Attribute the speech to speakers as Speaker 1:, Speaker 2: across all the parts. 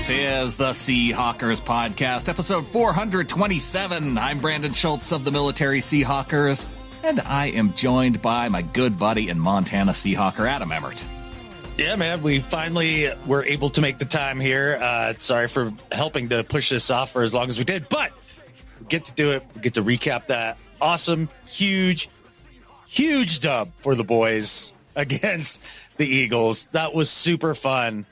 Speaker 1: This is the Seahawkers podcast, episode 427. I'm Brandon Schultz of the Military Seahawkers, and I am joined by my good buddy and Montana Seahawker, Adam Emmert.
Speaker 2: Yeah, man, we finally were able to make the time here. Sorry for helping to push this off for as long as we did, but we get to do it. We get to recap that awesome, huge dub for the boys against the Eagles. That was super fun.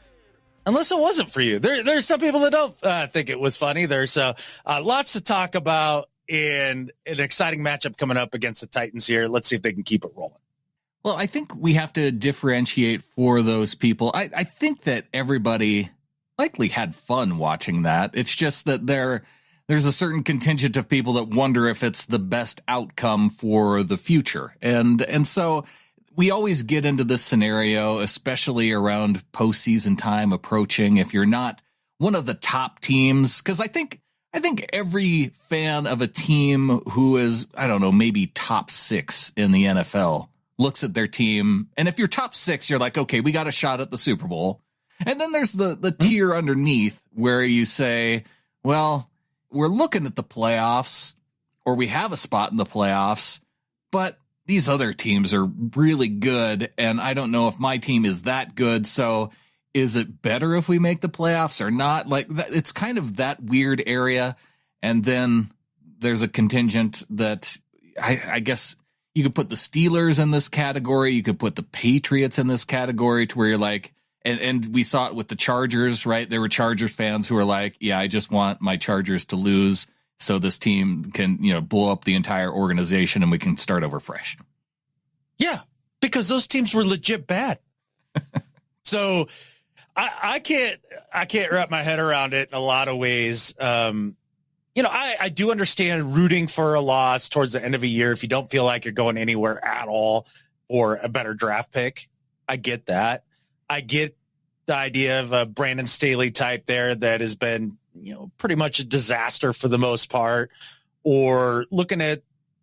Speaker 2: Unless it wasn't for you. There's some people that don't think it was funny. There's lots to talk about and an exciting matchup coming up against the Titans here. Let's see if they can keep it rolling.
Speaker 1: Well, I think we have to differentiate for those people. I think that everybody likely had fun watching that. It's just that there's a certain contingent of people that wonder if it's the best outcome for the future. And so we always get into this scenario, especially around postseason time approaching. If you're not one of the top teams, because I think every fan of a team who is, I don't know, maybe top 6 in the NFL looks at their team. And if you're top 6, you're like, okay, we got a shot at the Super Bowl. And then there's the tier underneath where you say, well, we're looking at the playoffs, or we have a spot in the playoffs, but these other teams are really good, and I don't know if my team is that good, so is it better if we make the playoffs or not? Like, it's kind of that weird area, and then there's a contingent that I guess you could put the Steelers in this category, you could put the Patriots in this category, to where you're like, and we saw it with the Chargers, right? There were Chargers fans who were like, yeah, I just want my Chargers to lose so this team can, blow up the entire organization and we can start over fresh.
Speaker 2: Yeah, because those teams were legit bad. So I can't wrap my head around it in a lot of ways. I do understand rooting for a loss towards the end of a year if you don't feel like you're going anywhere at all or a better draft pick. I get that. I get the idea of a Brandon Staley type there that has been, pretty much a disaster for the most part, or looking at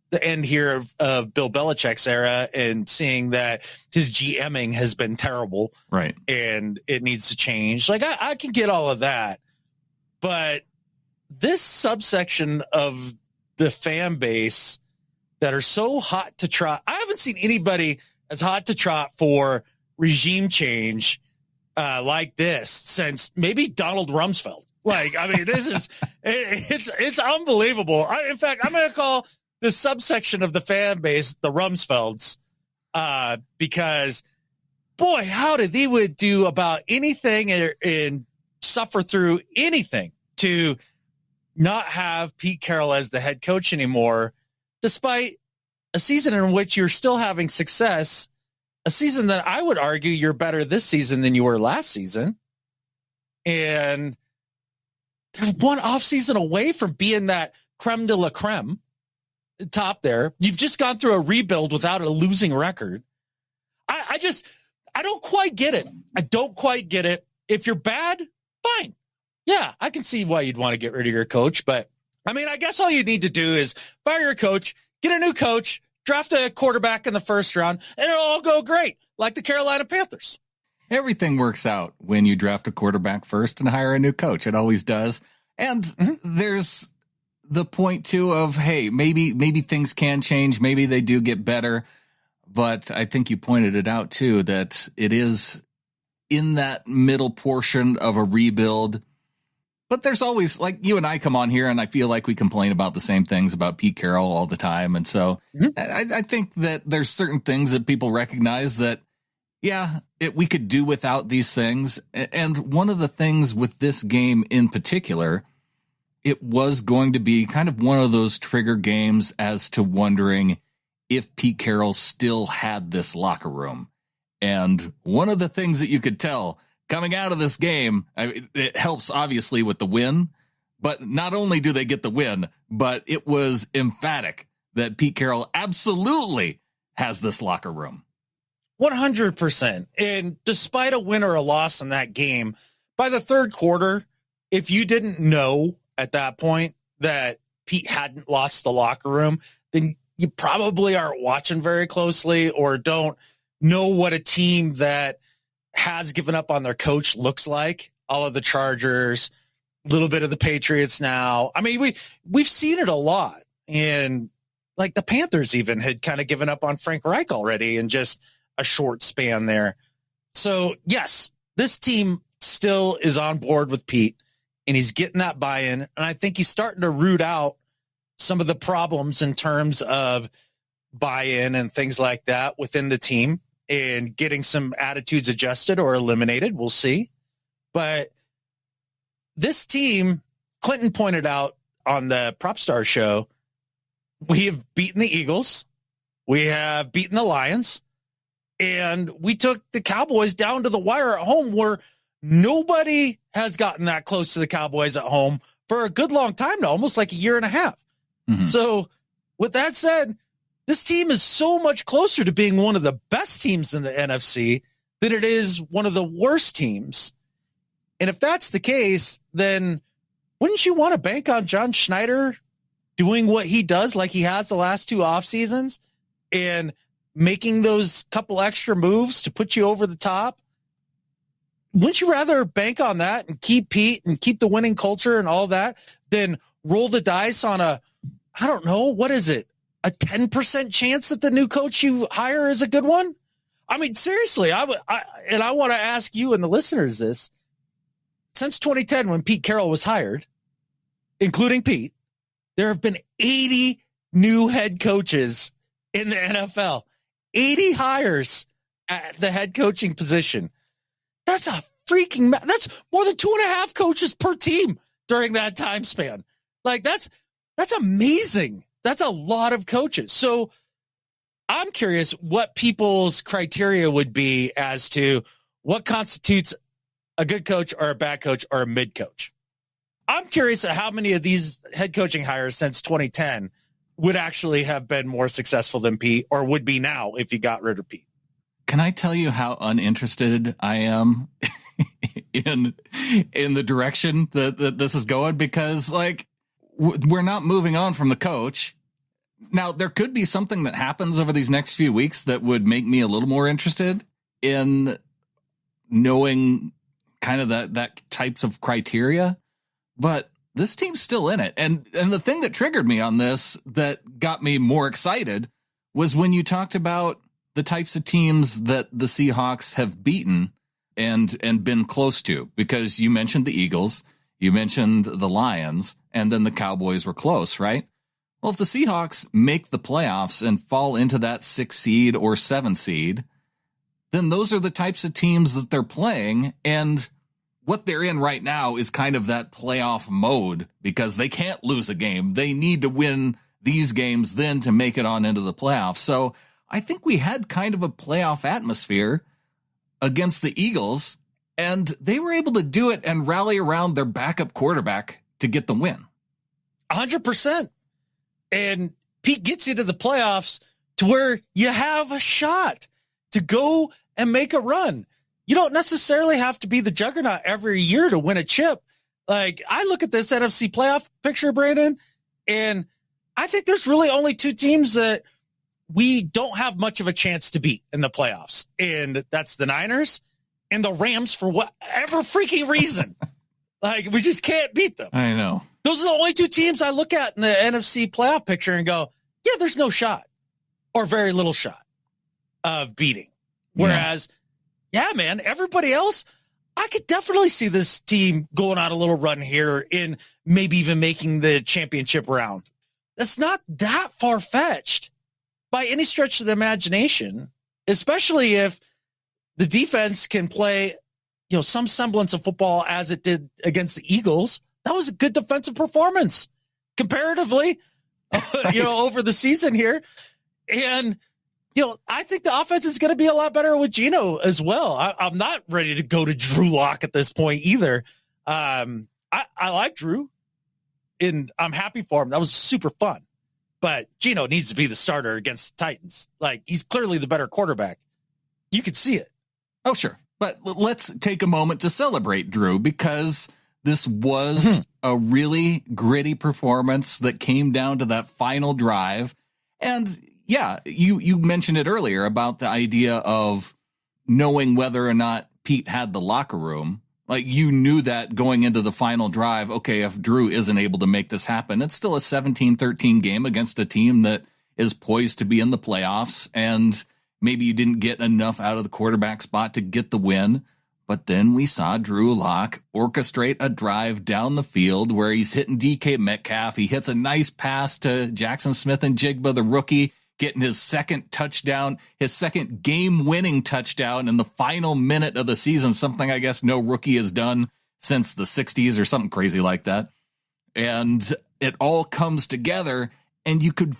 Speaker 2: the end here of Bill Belichick's era and seeing that his GMing has been terrible.
Speaker 1: Right.
Speaker 2: And it needs to change. Like, I can get all of that, but this subsection of the fan base that are so hot to trot, I haven't seen anybody as hot to trot for regime change like this since maybe Donald Rumsfeld. Like, I mean, this is, it's unbelievable. In fact, I'm going to call this subsection of the fan base the Rumsfelds, because, boy, how did they would do about anything and suffer through anything to not have Pete Carroll as the head coach anymore, despite a season in which you're still having success, a season that I would argue you're better this season than you were last season. And they're one offseason away from being that creme de la creme top there. You've just gone through a rebuild without a losing record. I don't quite get it. I don't quite get it. If you're bad, fine. Yeah, I can see why you'd want to get rid of your coach. But, I mean, I guess all you need to do is fire your coach, get a new coach, draft a quarterback in the first round, and it'll all go great, like the Carolina Panthers.
Speaker 1: Everything works out when you draft a quarterback first and hire a new coach. It always does. And there's the point, too, of, hey, maybe things can change. Maybe they do get better. But I think you pointed it out, too, that it is in that middle portion of a rebuild. But there's always, like, you and I come on here and I feel like we complain about the same things about Pete Carroll all the time. And so I think that there's certain things that people recognize that, yeah, we could do without these things. And one of the things with this game in particular, it was going to be kind of one of those trigger games as to wondering if Pete Carroll still had this locker room. And one of the things that you could tell coming out of this game, it helps obviously with the win, but not only do they get the win, but it was emphatic that Pete Carroll absolutely has this locker room.
Speaker 2: 100%. And despite a win or a loss in that game, by the third quarter, if you didn't know at that point that Pete hadn't lost the locker room, then you probably aren't watching very closely or don't know what a team that has given up on their coach looks like. all of the Chargers, a little bit of the Patriots now. I mean, we've seen it a lot. And like the Panthers even had kind of given up on Frank Reich already in just a short span there. So, yes, this team still is on board with Pete, and he's getting that buy-in. And I think he's starting to root out some of the problems in terms of buy-in and things like that within the team and getting some attitudes adjusted or eliminated. We'll see. But this team, Clinton pointed out on the Prop Star show, we have beaten the Eagles. We have beaten the Lions. And we took the Cowboys down to the wire at home, where nobody has gotten that close to the Cowboys at home for a good long time now, almost like a year and a half. Mm-hmm. So with that said, this team is so much closer to being one of the best teams in the NFC than it is one of the worst teams. And if that's the case, then wouldn't you want to bank on John Schneider doing what he does like he has the last two off seasons and making those couple extra moves to put you over the top? Wouldn't you rather bank on that and keep Pete and keep the winning culture and all that than roll the dice on I don't know, what is it? A 10% chance that the new coach you hire is a good one? I mean, seriously, I want to ask you and the listeners this. Since 2010, when Pete Carroll was hired, including Pete, there have been 80 new head coaches in the NFL. 80 hires at the head coaching position. That's that's more than 2.5 coaches per team during that time span. Like that's amazing. That's a lot of coaches. So I'm curious what people's criteria would be as to what constitutes a good coach or a bad coach or a mid coach. I'm curious how many of these head coaching hires since 2010 would actually have been more successful than Pete, or would be now if you got rid of Pete.
Speaker 1: Can I tell you how uninterested I am in the direction that this is going? Because like we're not moving on from the coach. Now, there could be something that happens over these next few weeks that would make me a little more interested in knowing kind of that types of criteria, but this team's still in it. And the thing that triggered me on this that got me more excited was when you talked about the types of teams that the Seahawks have beaten and been close to, because you mentioned the Eagles, you mentioned the Lions, and then the Cowboys were close, right? Well, if the Seahawks make the playoffs and fall into that 6 seed or 7 seed, then those are the types of teams that they're playing. And what they're in right now is kind of that playoff mode because they can't lose a game. They need to win these games then to make it on into the playoffs. So I think we had kind of a playoff atmosphere against the Eagles, and they were able to do it and rally around their backup quarterback to get the win.
Speaker 2: 100%. And Pete gets you to the playoffs to where you have a shot to go and make a run. You don't necessarily have to be the juggernaut every year to win a chip. Like, I look at this NFC playoff picture, Brandon, and I think there's really only 2 teams that we don't have much of a chance to beat in the playoffs. And that's the Niners and the Rams for whatever freaking reason. Like, we just can't beat them.
Speaker 1: I know.
Speaker 2: Those are the only 2 teams I look at in the NFC playoff picture and go, yeah, there's no shot or very little shot of beating. Whereas, yeah, man, everybody else, I could definitely see this team going on a little run here in maybe even making the championship round. That's not that far-fetched by any stretch of the imagination, especially if the defense can play, some semblance of football as it did against the Eagles. That was a good defensive performance comparatively, over the season here. And, I think the offense is going to be a lot better with Geno as well. I'm not ready to go to Drew Lock at this point either. I like Drew, and I'm happy for him. That was super fun. But Geno needs to be the starter against the Titans. Like, he's clearly the better quarterback. You could see it.
Speaker 1: Oh, sure. But let's take a moment to celebrate Drew, because this was a really gritty performance that came down to that final drive. And yeah, you mentioned it earlier about the idea of knowing whether or not Pete had the locker room. Like, you knew that going into the final drive, okay, if Drew isn't able to make this happen, it's still a 17-13 game against a team that is poised to be in the playoffs, and maybe you didn't get enough out of the quarterback spot to get the win. But then we saw Drew Lock orchestrate a drive down the field where he's hitting DK Metcalf. He hits a nice pass to Jackson Smith and Jigba, the rookie, getting his second touchdown, his second game-winning touchdown in the final minute of the season, something I guess no rookie has done since the 60s or something crazy like that. And it all comes together, and you could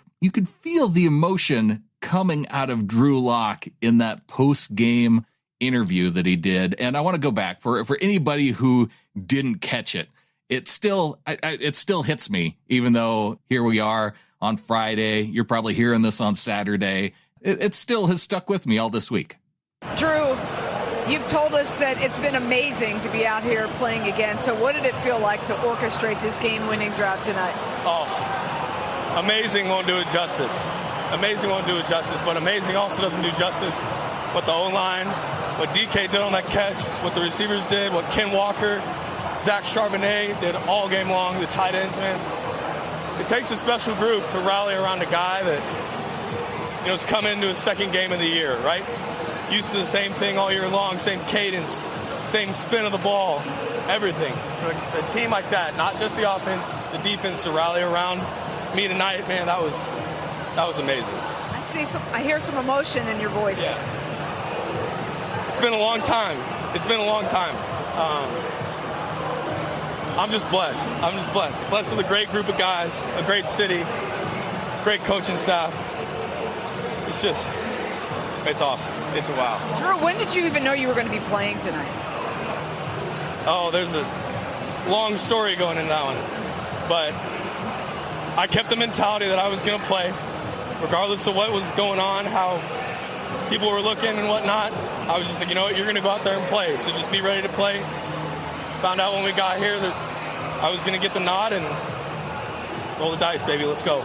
Speaker 1: feel the emotion coming out of Drew Lock in that post-game interview that he did. And I want to go back for anybody who didn't catch it. It still hits me, even though here we are on Friday. You're probably hearing this on Saturday. It still has stuck with me all this week.
Speaker 3: Drew, you've told us that it's been amazing to be out here playing again. So what did it feel like to orchestrate this game-winning drive tonight?
Speaker 4: Oh, amazing won't do it justice. Amazing won't do it justice, but amazing also doesn't do justice. What the O-line, what DK did on that catch, what the receivers did, what Ken Walker, Zach Charbonnet did all game long, the tight ends, man. It takes a special group to rally around a guy that, has come into his second game of the year, right? Used to the same thing all year long, same cadence, same spin of the ball, everything. For a team like that, not just the offense, the defense to rally around me tonight, man, that was amazing.
Speaker 3: I hear some emotion in your voice.
Speaker 4: Yeah. It's been a long time. I'm just blessed. Blessed with a great group of guys, a great city, great coaching staff. It's awesome. It's a wow.
Speaker 3: Drew, when did you even know you were going to be playing tonight?
Speaker 4: Oh, there's a long story going into that one. But I kept the mentality that I was going to play, regardless of what was going on, how people were looking and whatnot. I was just like, you know what, you're going to go out there and play, so just be ready to play. Found out when we got here that I was going to get the nod, and roll the dice, baby. Let's go.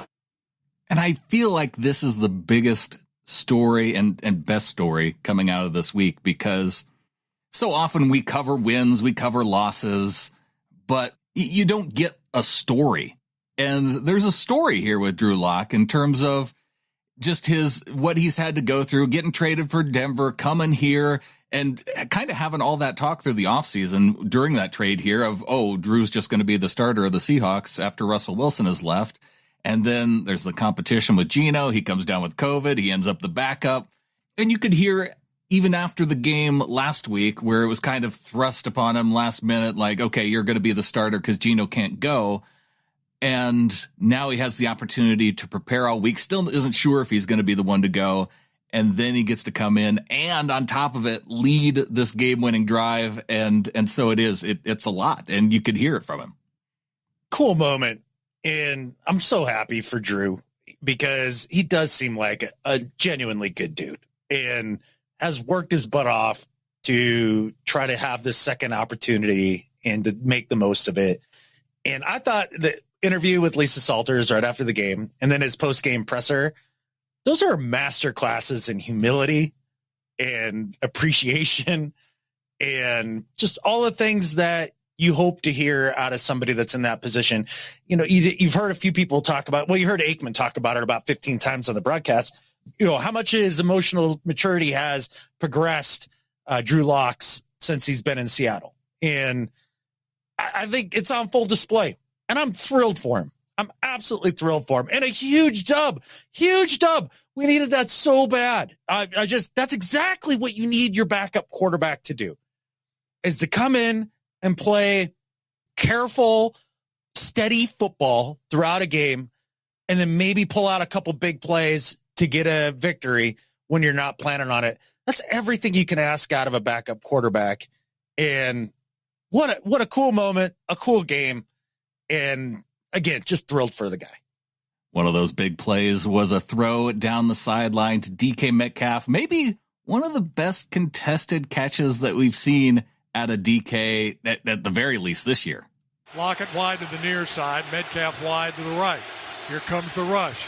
Speaker 1: And I feel like this is the biggest story and best story coming out of this week, because so often we cover wins, we cover losses, but you don't get a story. And there's a story here with Drew Lock in terms of just what he's had to go through, getting traded for Denver, coming here, and kind of having all that talk through the offseason during that trade here of, oh, Drew's just going to be the starter of the Seahawks after Russell Wilson has left. And then there's the competition with Geno. He comes down with COVID. He ends up the backup. And you could hear even after the game last week where it was kind of thrust upon him last minute, like, okay, you're going to be the starter because Geno can't go. And now he has the opportunity to prepare all week. Still isn't sure if he's going to be the one to go. And then he gets to come in and on top of it, lead this game-winning drive. And so it's a lot. And you could hear it from him.
Speaker 2: Cool moment. And I'm so happy for Drew because he does seem like a genuinely good dude and has worked his butt off to try to have this second opportunity and to make the most of it. And I thought the interview with Lisa Salters right after the game and then his post-game presser, those are master classes in humility and appreciation and just all the things that you hope to hear out of somebody that's in that position. You know, you've heard a few people talk about, well, you heard Aikman talk about it about 15 times on the broadcast, how much his emotional maturity has progressed Drew Lock's since he's been in Seattle. And I think it's on full display and I'm thrilled for him. I'm absolutely thrilled for him. And a huge dub. We needed that so bad. That's exactly what you need your backup quarterback to do, is to come in and play careful, steady football throughout a game, and then maybe pull out a couple big plays to get a victory when you're not planning on it. That's everything you can ask out of a backup quarterback. And what a cool moment, a cool game. And again, just thrilled for the guy.
Speaker 1: One of those big plays was a throw down the sideline to DK Metcalf. Maybe one of the best contested catches that we've seen at a DK at the very least this year.
Speaker 5: Lockett wide to the near side, Metcalf wide to the right. Here comes the rush.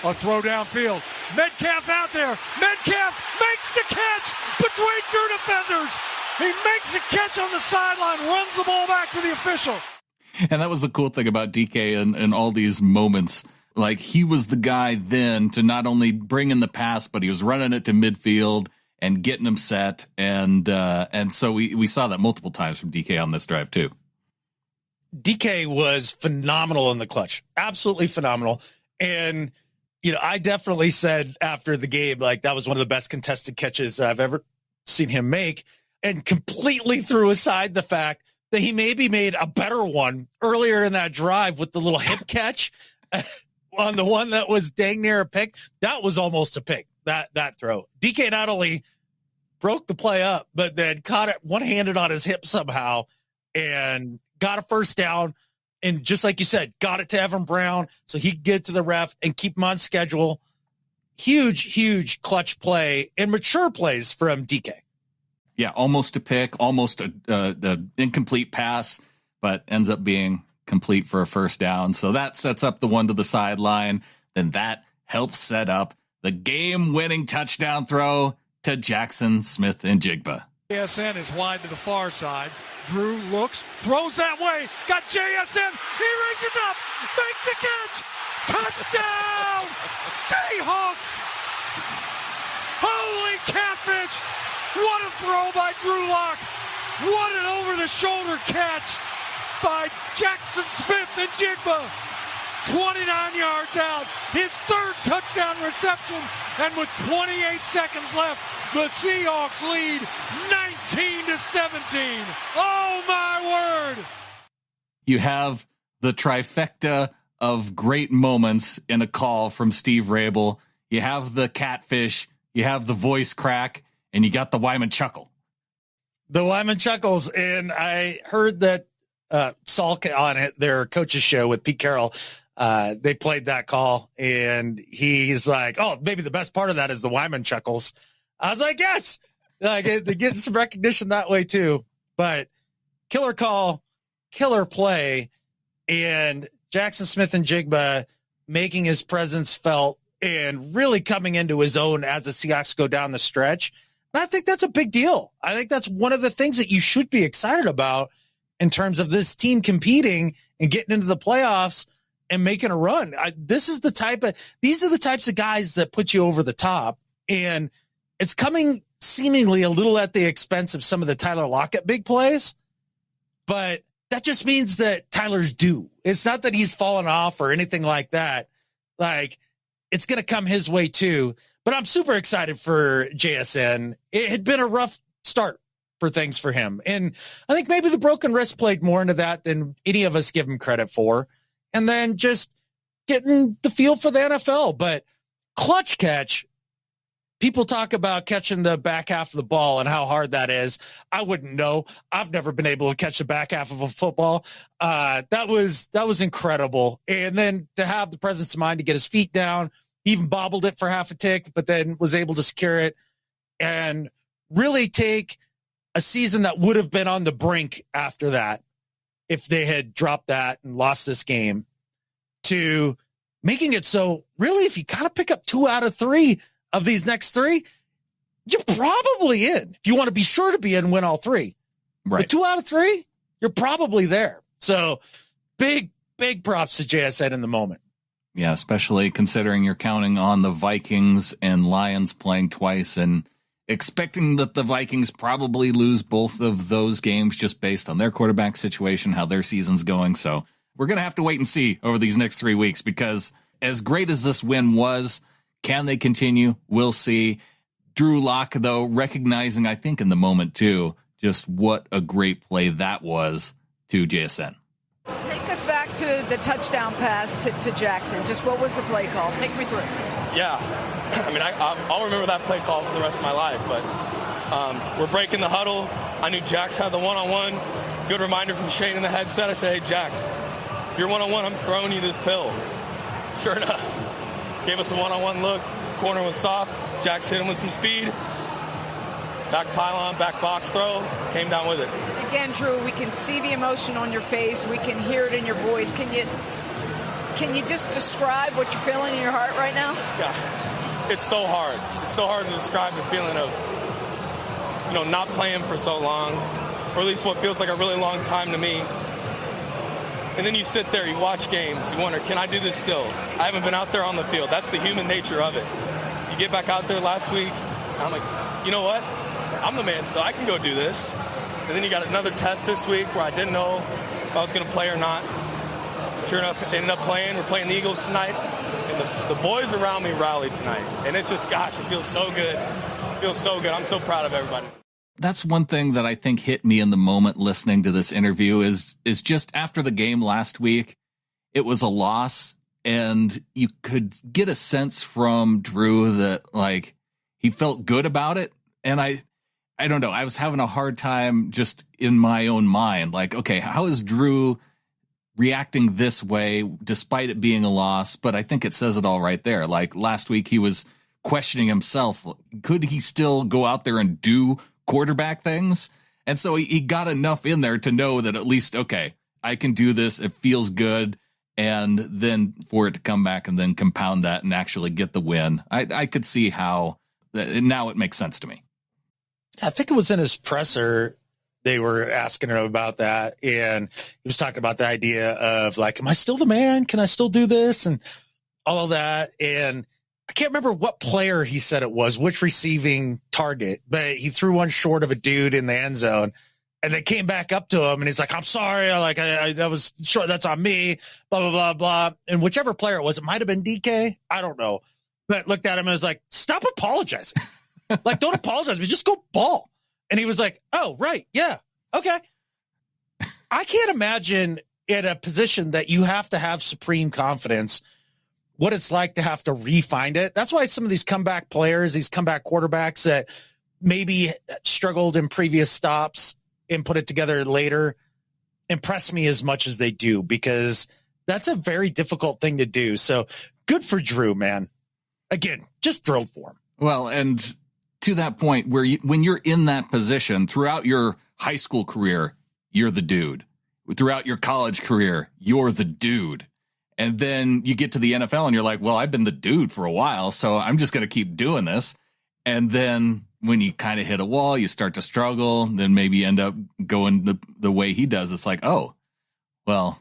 Speaker 5: A throw downfield. Metcalf out there. Metcalf makes the catch between two defenders. He makes the catch on the sideline, runs the ball back to the official.
Speaker 1: And that was the cool thing about DK and all these moments. Like, he was the guy then to not only bring in the pass, but he was running it to midfield and getting them set. And so we saw that multiple times from DK on this drive too.
Speaker 2: DK was phenomenal in the clutch. Absolutely phenomenal. And, I definitely said after the game, like, that was one of the best contested catches I've ever seen him make, and completely threw aside the fact that he maybe made a better one earlier in that drive with the little hip catch on the one that was dang near a pick. That was almost a pick, that throw. DK not only broke the play up, but then caught it one-handed on his hip somehow and got a first down. And just like you said, got it to Evan Brown so he could get to the ref and keep him on schedule. Huge clutch play and mature plays from DK.
Speaker 1: Yeah, almost a pick, almost a incomplete pass, but ends up being complete for a first down. So that sets up the one to the sideline. Then that helps set up the game-winning touchdown throw to Jackson Smith and Jigba.
Speaker 5: JSN is wide to the far side. Drew looks, throws that way, got JSN, he reaches up, makes the catch, touchdown, Seahawks! Holy catfish! What a throw by Drew Lock! What an over-the-shoulder catch by Jackson Smith and Jigba! 29 yards out, his third touchdown reception, and with 28 seconds left, the Seahawks lead 19-17. Oh, my word!
Speaker 1: You have the trifecta of great moments in a call from Steve Rabel. You have the catfish, you have the voice crack, and you got the Wyman chuckle.
Speaker 2: The Wyman chuckles, and I heard that Salk on it, their coach's show with Pete Carroll, they played that call, and he's like, oh, maybe the best part of that is the Wyman chuckles. I was like, yes, like, they're getting some recognition that way too. But killer call, killer play, and Jackson Smith and Jigba making his presence felt and really coming into his own as the Seahawks go down the stretch. And I think that's a big deal. I think that's one of the things that you should be excited about in terms of this team competing and getting into the playoffs and making a run. These are the types of guys that put you over the top, and it's coming seemingly a little at the expense of some of the Tyler Lockett big plays, but that just means that Tyler's due. It's not that he's fallen off or anything like that. Like, it's going to come his way too, but I'm super excited for JSN. It had been a rough start for things for him. And I think maybe the broken wrist played more into that than any of us give him credit for. And then just getting the feel for the NFL, but clutch catch. People talk about catching the back half of the ball and how hard that is. I wouldn't know. I've never been able to catch the back half of a football. That was incredible. And then to have the presence of mind to get his feet down, he even bobbled it for half a tick, but then was able to secure it and really take a season that would have been on the brink after that if they had dropped that and lost this game, to making it so really if you kind of pick up 2 out of 3 of these next 3, you're probably in. If you want to be sure to be in, win all 3.
Speaker 1: Right.
Speaker 2: But 2 out of 3, you're probably there. So big props to JSN in the moment.
Speaker 1: Yeah, especially considering you're counting on the Vikings and Lions playing twice and expecting that the Vikings probably lose both of those games just based on their quarterback situation, how their season's going. So we're going to have to wait and see over these next 3 weeks, because as great as this win was, can they continue? We'll see. Drew Lock, though, recognizing, I think, in the moment, too, just what a great play that was to JSN.
Speaker 3: Take us back to the touchdown pass to Jackson. Just what was the play call? Take me through it.
Speaker 4: Yeah. I mean, I'll remember that play call for the rest of my life, but we're breaking the huddle. I knew Jax had the one-on-one. Good reminder from Shane in the headset. I said, hey, Jax, if you're one-on-one, I'm throwing you this pill. Sure enough. Gave us a one-on-one look. Corner was soft. Jax hit him with some speed. Back pylon, back box throw. Came down with it.
Speaker 3: Again, Drew, we can see the emotion on your face. We can hear it in your voice. Can you just describe what you're feeling in your heart right now?
Speaker 4: Yeah. It's so hard. It's so hard to describe the feeling of, not playing for so long, or at least what feels like a really long time to me. And then you sit there, you watch games, you wonder, can I do this still? I haven't been out there on the field. That's the human nature of it. You get back out there last week, and I'm like, you know what? I'm the man still. I can go do this. And then you got another test this week where I didn't know if I was going to play or not. Sure enough, ended up playing. We're playing the Eagles tonight. And the boys around me rallied tonight. And it just, gosh, it feels so good. It feels so good. I'm so proud of everybody.
Speaker 1: That's one thing that I think hit me in the moment listening to this interview is just after the game last week, it was a loss. And you could get a sense from Drew that, like, he felt good about it. And I don't know. I was having a hard time just in my own mind. Like, okay, how is Drew reacting this way despite it being a loss? But I think it says it all right there. Like last week, he was questioning himself. Could he still go out there and do quarterback things? And so he got enough in there to know that at least, okay, I can do this. It feels good. And then for it to come back and then compound that and actually get the win, I could see how now it makes sense to me.
Speaker 2: I think it was in his presser. They were asking him about that. And he was talking about the idea of like, am I still the man? Can I still do this? And all of that. And I can't remember what player he said it was, which receiving target, but he threw one short of a dude in the end zone. And they came back up to him and he's like, I'm sorry. I that was short. That's on me, blah, blah, blah, blah. And whichever player it was, it might've been DK. I don't know, but looked at him and was like, stop apologizing. Like, don't apologize, but just go ball. And he was like, oh, right. Yeah. Okay. I can't imagine in a position that you have to have supreme confidence, what it's like to have to re-find it. That's why some of these comeback players, these comeback quarterbacks that maybe struggled in previous stops and put it together later impress me as much as they do, because that's a very difficult thing to do. So good for Drew, man. Again, just thrilled for him.
Speaker 1: Well, and to that point where when you're in that position throughout your high school career, you're the dude. Throughout your college career, you're the dude. And then you get to the NFL and you're like, well, I've been the dude for a while, so I'm just going to keep doing this. And then when you kind of hit a wall, you start to struggle, then maybe you end up going the way he does. It's like, oh, well,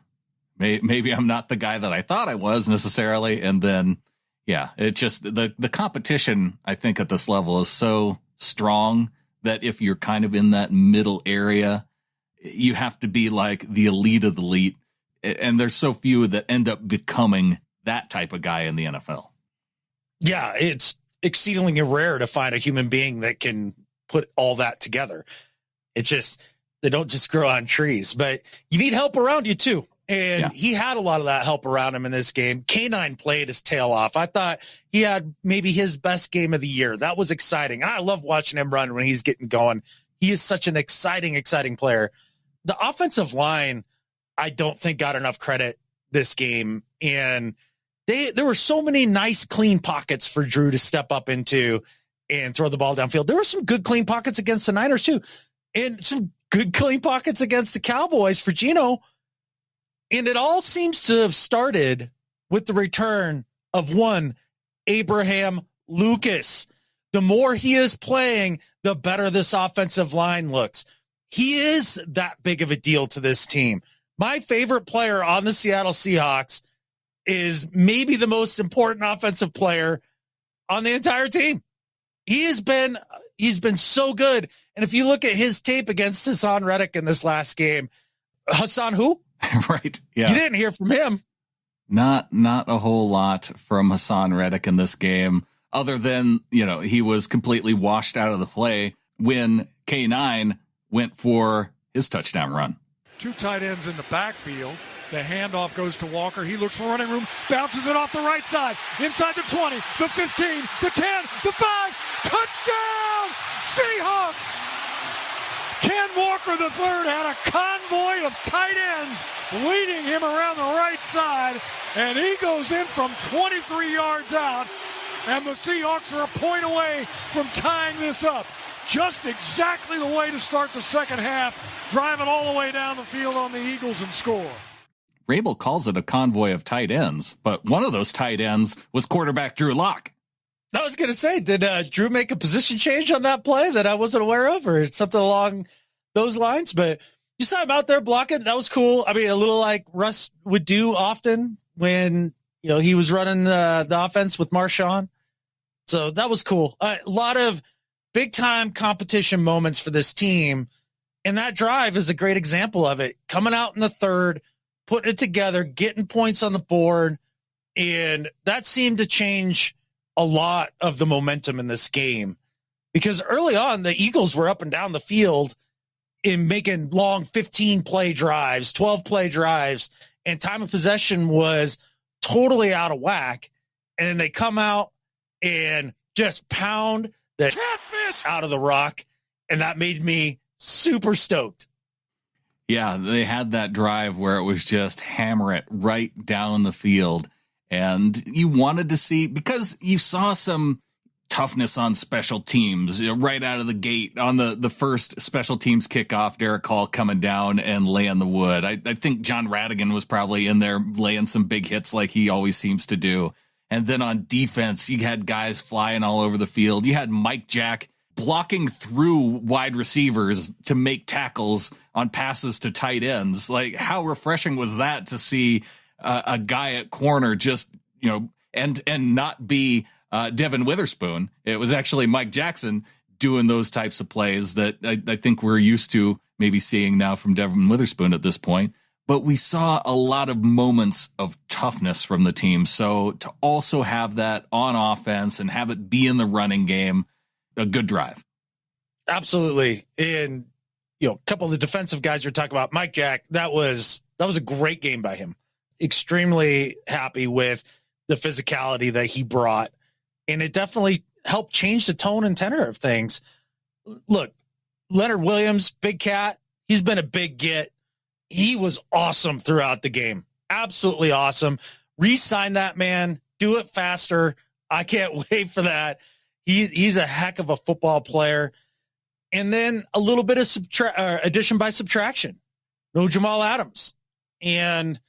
Speaker 1: maybe I'm not the guy that I thought I was necessarily. And then, yeah, it's just the competition, I think, at this level is so strong that if you're kind of in that middle area, you have to be like the elite of the elite. And there's so few that end up becoming that type of guy in the NFL.
Speaker 2: Yeah, it's exceedingly rare to find a human being that can put all that together. It's just, they don't just grow on trees, but you need help around you too. And he had a lot of that help around him in this game. K9 played his tail off. I thought he had maybe his best game of the year. That was exciting. I love watching him run when he's getting going. He is such an exciting player. The offensive line, I don't think got enough credit this game. And there were so many nice, clean pockets for Drew to step up into and throw the ball downfield. There were some good, clean pockets against the Niners too. And some good, clean pockets against the Cowboys for Geno. And it all seems to have started with the return of one Abraham Lucas. The more he is playing, the better this offensive line looks. He is that big of a deal to this team. My favorite player on the Seattle Seahawks is maybe the most important offensive player on the entire team. He's been so good. And if you look at his tape against Hassan Reddick in this last game, Hassan who?
Speaker 1: Right. Yeah.
Speaker 2: You didn't hear from him.
Speaker 1: Not a whole lot from Hassan Reddick in this game, other than, he was completely washed out of the play when K9 went for his touchdown run.
Speaker 5: Two tight ends in the backfield. The handoff goes to Walker. He looks for running room, bounces it off the right side, inside the 20, the 15, the 10, the 5. Touchdown, Seahawks! Ken Walker III had a convoy of tight ends leading him around the right side, and he goes in from 23 yards out, and the Seahawks are a point away from tying this up. Just exactly the way to start the second half, driving all the way down the field on the Eagles and score.
Speaker 1: Rabel calls it a convoy of tight ends, but one of those tight ends was quarterback Drew Lock.
Speaker 2: I was going to say, did Drew make a position change on that play that I wasn't aware of, or something along those lines? But you saw him out there blocking. That was cool. I mean, a little like Russ would do often when, he was running the offense with Marshawn. So that was cool. A lot of big time competition moments for this team. And that drive is a great example of it. Coming out in the third, putting it together, getting points on the board. And that seemed to change a lot of the momentum in this game, because early on the Eagles were up and down the field in making long 15-play drives, 12-play drives, and time of possession was totally out of whack. And then they come out and just pound the catfish out of the rock, and that made me super stoked.
Speaker 1: Yeah, they had that drive where it was just hammer it right down the field. And you wanted to see, because you saw some toughness on special teams right out of the gate on the first special teams kickoff, Derek Hall coming down and laying the wood. I think John Radigan was probably in there laying some big hits like he always seems to do. And then on defense, you had guys flying all over the field. You had Mike Jack blocking through wide receivers to make tackles on passes to tight ends. Like, how refreshing was that to see a guy at corner just, and not be Devin Witherspoon. It was actually Mike Jackson doing those types of plays that I think we're used to maybe seeing now from Devin Witherspoon at this point. But we saw a lot of moments of toughness from the team. So to also have that on offense and have it be in the running game, a good drive.
Speaker 2: Absolutely. And, a couple of the defensive guys you're talking about, Mike Jack, that was a great game by him. Extremely happy with the physicality that he brought. And it definitely helped change the tone and tenor of things. Look, Leonard Williams, big cat. He's been a big get. He was awesome throughout the game. Absolutely awesome. Re-sign that man. Do it faster. I can't wait for that. He's a heck of a football player. And then a little bit of addition by subtraction. No Jamal Adams. And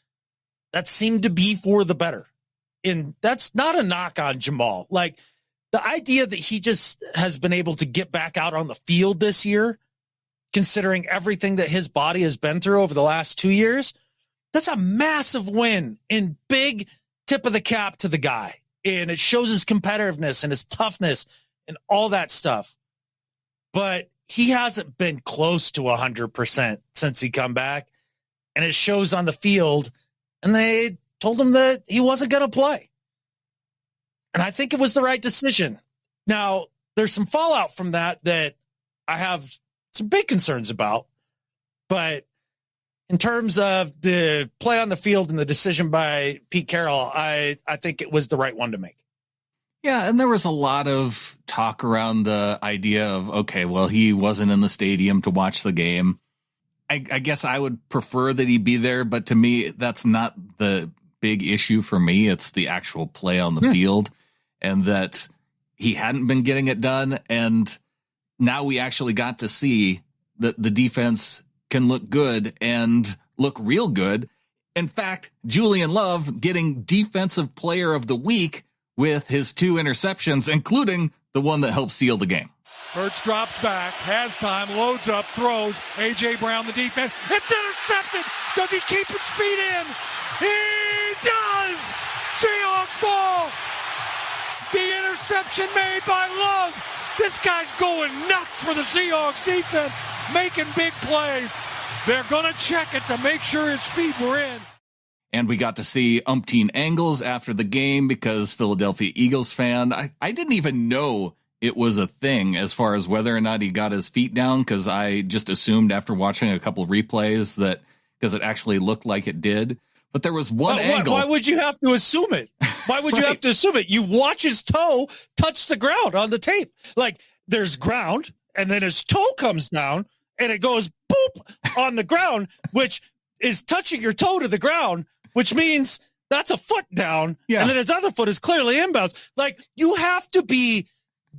Speaker 2: that seemed to be for the better. And that's not a knock on Jamal. Like, the idea that he just has been able to get back out on the field this year, considering everything that his body has been through over the last 2 years, that's a massive win and big tip of the cap to the guy. And it shows his competitiveness and his toughness and all that stuff. But he hasn't been close to 100% since he come back. And it shows on the field. And they told him that he wasn't going to play. And I think it was the right decision. Now, there's some fallout from that I have some big concerns about. But in terms of the play on the field and the decision by Pete Carroll, I think it was the right one to make.
Speaker 1: Yeah, and there was a lot of talk around the idea of, okay, well, he wasn't in the stadium to watch the game. I guess I would prefer that he be there, but to me, that's not the big issue for me. It's the actual play on the field, and that he hadn't been getting it done. And now we actually got to see that the defense can look good and look real good. In fact, Julian Love getting Defensive Player of the Week with his 2 interceptions, including the one that helped seal the game.
Speaker 5: Hurts drops back, has time, loads up, throws. A.J. Brown, the defense. It's intercepted. Does he keep his feet in? He does! Seahawks ball! The interception made by Love. This guy's going nuts for the Seahawks defense, making big plays. They're going to check it to make sure his feet were in.
Speaker 1: And we got to see umpteen angles after the game because Philadelphia Eagles fan, I didn't even know it was a thing as far as whether or not he got his feet down, because I just assumed after watching a couple of replays that because it actually looked like it did. But there was one angle.
Speaker 2: Why would you have to assume it? Why would you have to assume it? You watch his toe touch the ground on the tape. Like, there's ground, and then his toe comes down, and it goes boop on the ground, which is touching your toe to the ground, which means that's a foot down. Yeah. And then his other foot is clearly inbounds. Like, you have to be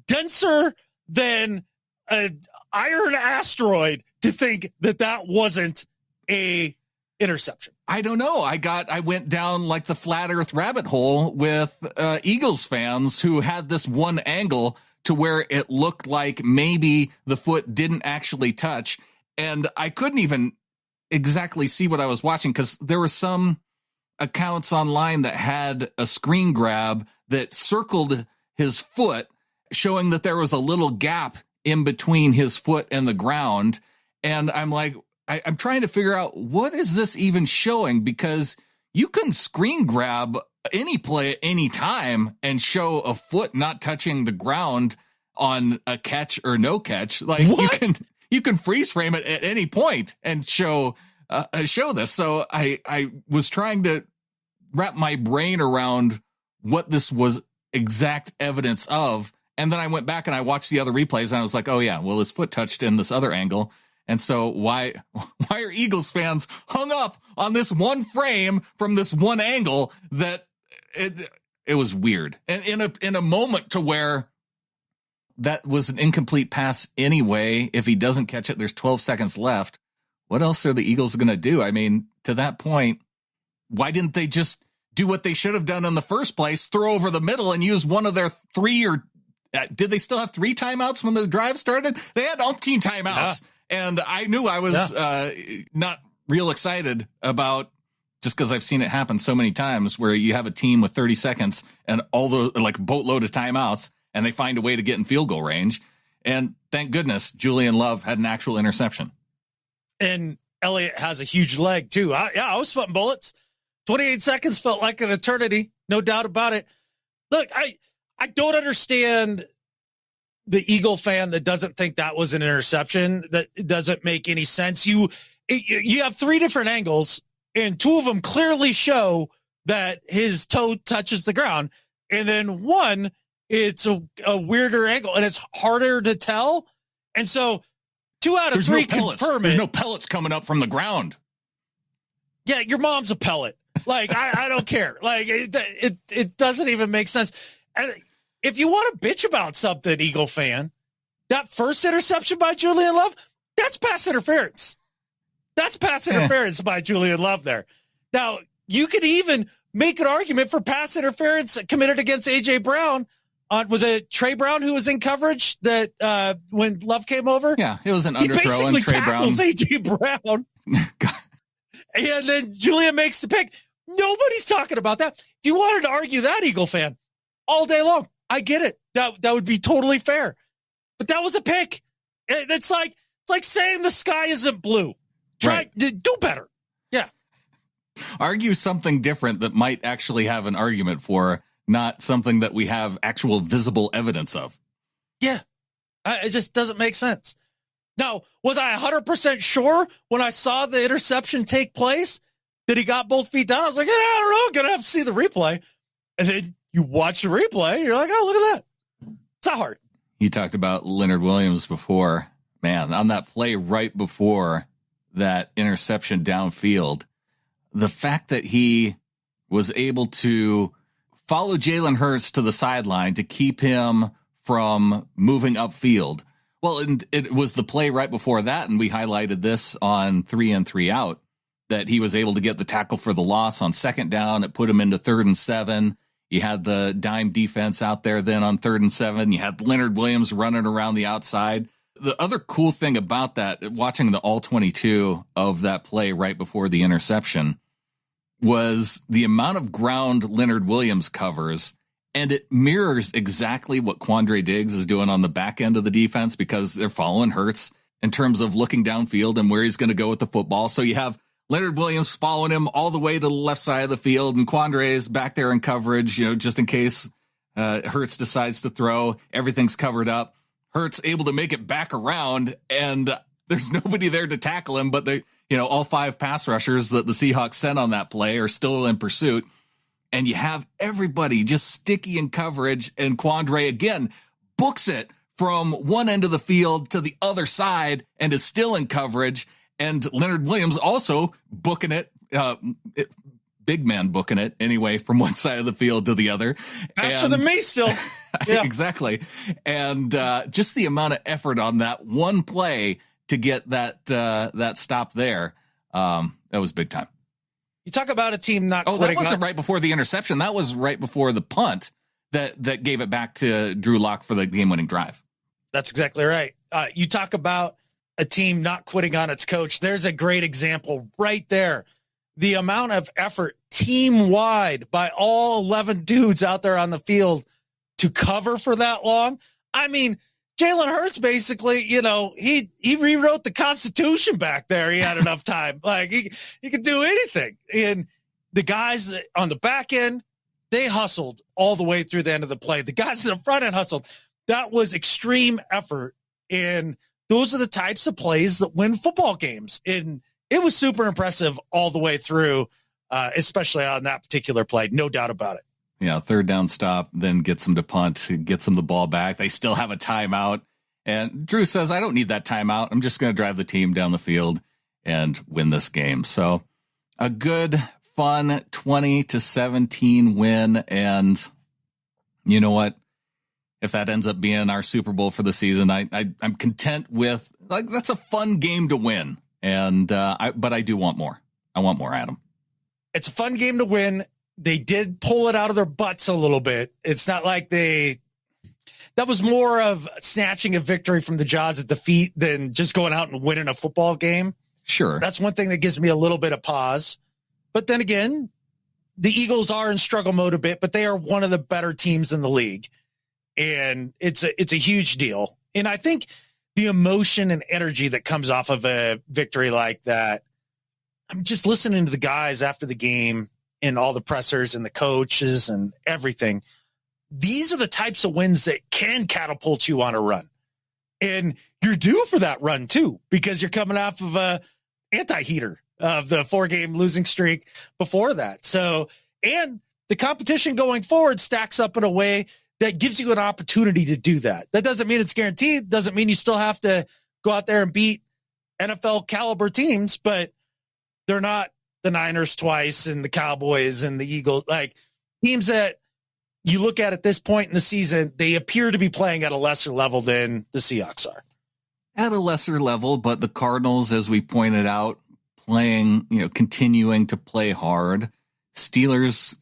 Speaker 2: denser than an iron asteroid to think that wasn't a interception?
Speaker 1: I don't know. I went down like the flat earth rabbit hole with Eagles fans who had this one angle to where it looked like maybe the foot didn't actually touch. And I couldn't even exactly see what I was watching because there were some accounts online that had a screen grab that circled his foot, showing that there was a little gap in between his foot and the ground. And I'm like, I'm trying to figure out, what is this even showing? Because you can screen grab any play at any time and show a foot not touching the ground on a catch or no catch. Like
Speaker 2: what?
Speaker 1: you can freeze frame it at any point and show this. So I was trying to wrap my brain around what this was exact evidence of. And then I went back and I watched the other replays and I was like, oh yeah, well, his foot touched in this other angle. And so why are Eagles fans hung up on this one frame from this one angle that it was weird. And in a moment to where that was an incomplete pass anyway. If he doesn't catch it, there's 12 seconds left. What else are the Eagles going to do? I mean, to that point, why didn't they just do what they should have done in the first place, throw over the middle and use one of their three, or did they still have 3 timeouts when the drive started? They had umpteen timeouts. Yeah. And I knew I was not real excited about, just because I've seen it happen so many times where you have a team with 30 seconds and all the like boatload of timeouts and they find a way to get in field goal range. And thank goodness Julian Love had an actual interception.
Speaker 2: And Elliott has a huge leg too. I was sweating bullets. 28 seconds felt like an eternity. No doubt about it. Look, I don't understand the Eagle fan that doesn't think that was an interception. That doesn't make any sense. You have 3 different angles and 2 of them clearly show that his toe touches the ground. And then one, it's a weirder angle and it's harder to tell. And so 2 out of 3 confirm it.
Speaker 1: There's no pellets coming up from the ground.
Speaker 2: Yeah, your mom's a pellet. Like, I don't care. Like, it doesn't even make sense. And if you want to bitch about something, Eagle fan, that first interception by Julian Love, that's pass interference. That's pass interference by Julian Love there. Now, you could even make an argument for pass interference committed against A.J. Brown. Was it Trey Brown who was in coverage that when Love came over?
Speaker 1: Yeah, it was an underthrow and Trey Brown.
Speaker 2: He basically tackles A.J. Brown. And then Julian makes the pick. Nobody's talking about that. If you wanted to argue that, Eagle fan, all day long, I get it. That would be totally fair. But that was a pick. It's like saying the sky isn't blue. Do better. Yeah.
Speaker 1: Argue something different that might actually have an argument for, not something that we have actual visible evidence of.
Speaker 2: Yeah. It just doesn't make sense. Now, was I 100% sure when I saw the interception take place that he got both feet down? I was like, I don't know. Going to have to see the replay. And then you watch the replay. You're like, oh, look at that. It's not hard.
Speaker 1: You talked about Leonard Williams before. Man, on that play right before that interception downfield, the fact that he was able to follow Jalen Hurts to the sideline to keep him from moving upfield. Well, and it was the play right before that, and we highlighted this on 3 and 3 out, that he was able to get the tackle for the loss on 2nd down. It put him into 3rd and 7. You had the dime defense out there then on 3rd and 7. You had Leonard Williams running around the outside. The other cool thing about that, watching the all 22 of that play right before the interception, was the amount of ground Leonard Williams covers. And it mirrors exactly what Quandre Diggs is doing on the back end of the defense, because they're following Hurts in terms of looking downfield and where he's going to go with the football. So you have Leonard Williams following him all the way to the left side of the field, and Quandre is back there in coverage, just in case Hurts decides to throw. Everything's covered up. Hurts able to make it back around, and there's nobody there to tackle him, but all 5 pass rushers that the Seahawks sent on that play are still in pursuit. And you have everybody just sticky in coverage, and Quandre again books it from one end of the field to the other side and is still in coverage. And Leonard Williams also booking it, big man booking it anyway, from one side of the field to the other.
Speaker 2: Faster than me still.
Speaker 1: Yeah. Exactly. And just the amount of effort on that one play to get that stop there, that was big time.
Speaker 2: You talk about a team not quitting.
Speaker 1: That wasn't right before the interception. That was right before the punt that gave it back to Drew Lock for the game-winning drive.
Speaker 2: That's exactly right. You talk about a team not quitting on its coach. There's a great example right there. The amount of effort team-wide by all 11 dudes out there on the field to cover for that long. I mean, Jalen Hurts basically, he rewrote the Constitution back there. He had enough time. Like he could do anything. And the guys on the back end, they hustled all the way through the end of the play. The guys in the front end hustled. That was extreme effort. And those are the types of plays that win football games. And it was super impressive all the way through, especially on that particular play. No doubt about it.
Speaker 1: Yeah, third down stop, then gets them to punt, gets them the ball back. They still have a timeout. And Drew says, I don't need that timeout. I'm just going to drive the team down the field and win this game. So a good, fun 20-17 win. And you know what? If that ends up being our Super Bowl for the season, I'm content with, like, that's a fun game to win. And but I do want more. I want more, Adam.
Speaker 2: It's a fun game to win. They did pull it out of their butts a little bit. It's not like that was more of snatching a victory from the jaws of defeat than just going out and winning a football game.
Speaker 1: Sure.
Speaker 2: That's one thing that gives me a little bit of pause. But then again, the Eagles are in struggle mode a bit, but they are one of the better teams in the league. And it's a huge deal. And I think the emotion and energy that comes off of a victory like that, I'm just listening to the guys after the game and all the pressers and the coaches and everything. These are the types of wins that can catapult you on a run. And you're due for that run too, because you're coming off of a anti-heater of the 4-game losing streak before that. So, and the competition going forward stacks up in a way that gives you an opportunity to do that. That doesn't mean it's guaranteed. Doesn't mean you still have to go out there and beat NFL caliber teams, but they're not the Niners twice and the Cowboys and the Eagles, like teams that you look at this point in the season, they appear to be playing at a lesser level than the Seahawks are.
Speaker 1: At a lesser level, but the Cardinals, as we pointed out, playing, continuing to play hard. Steelers,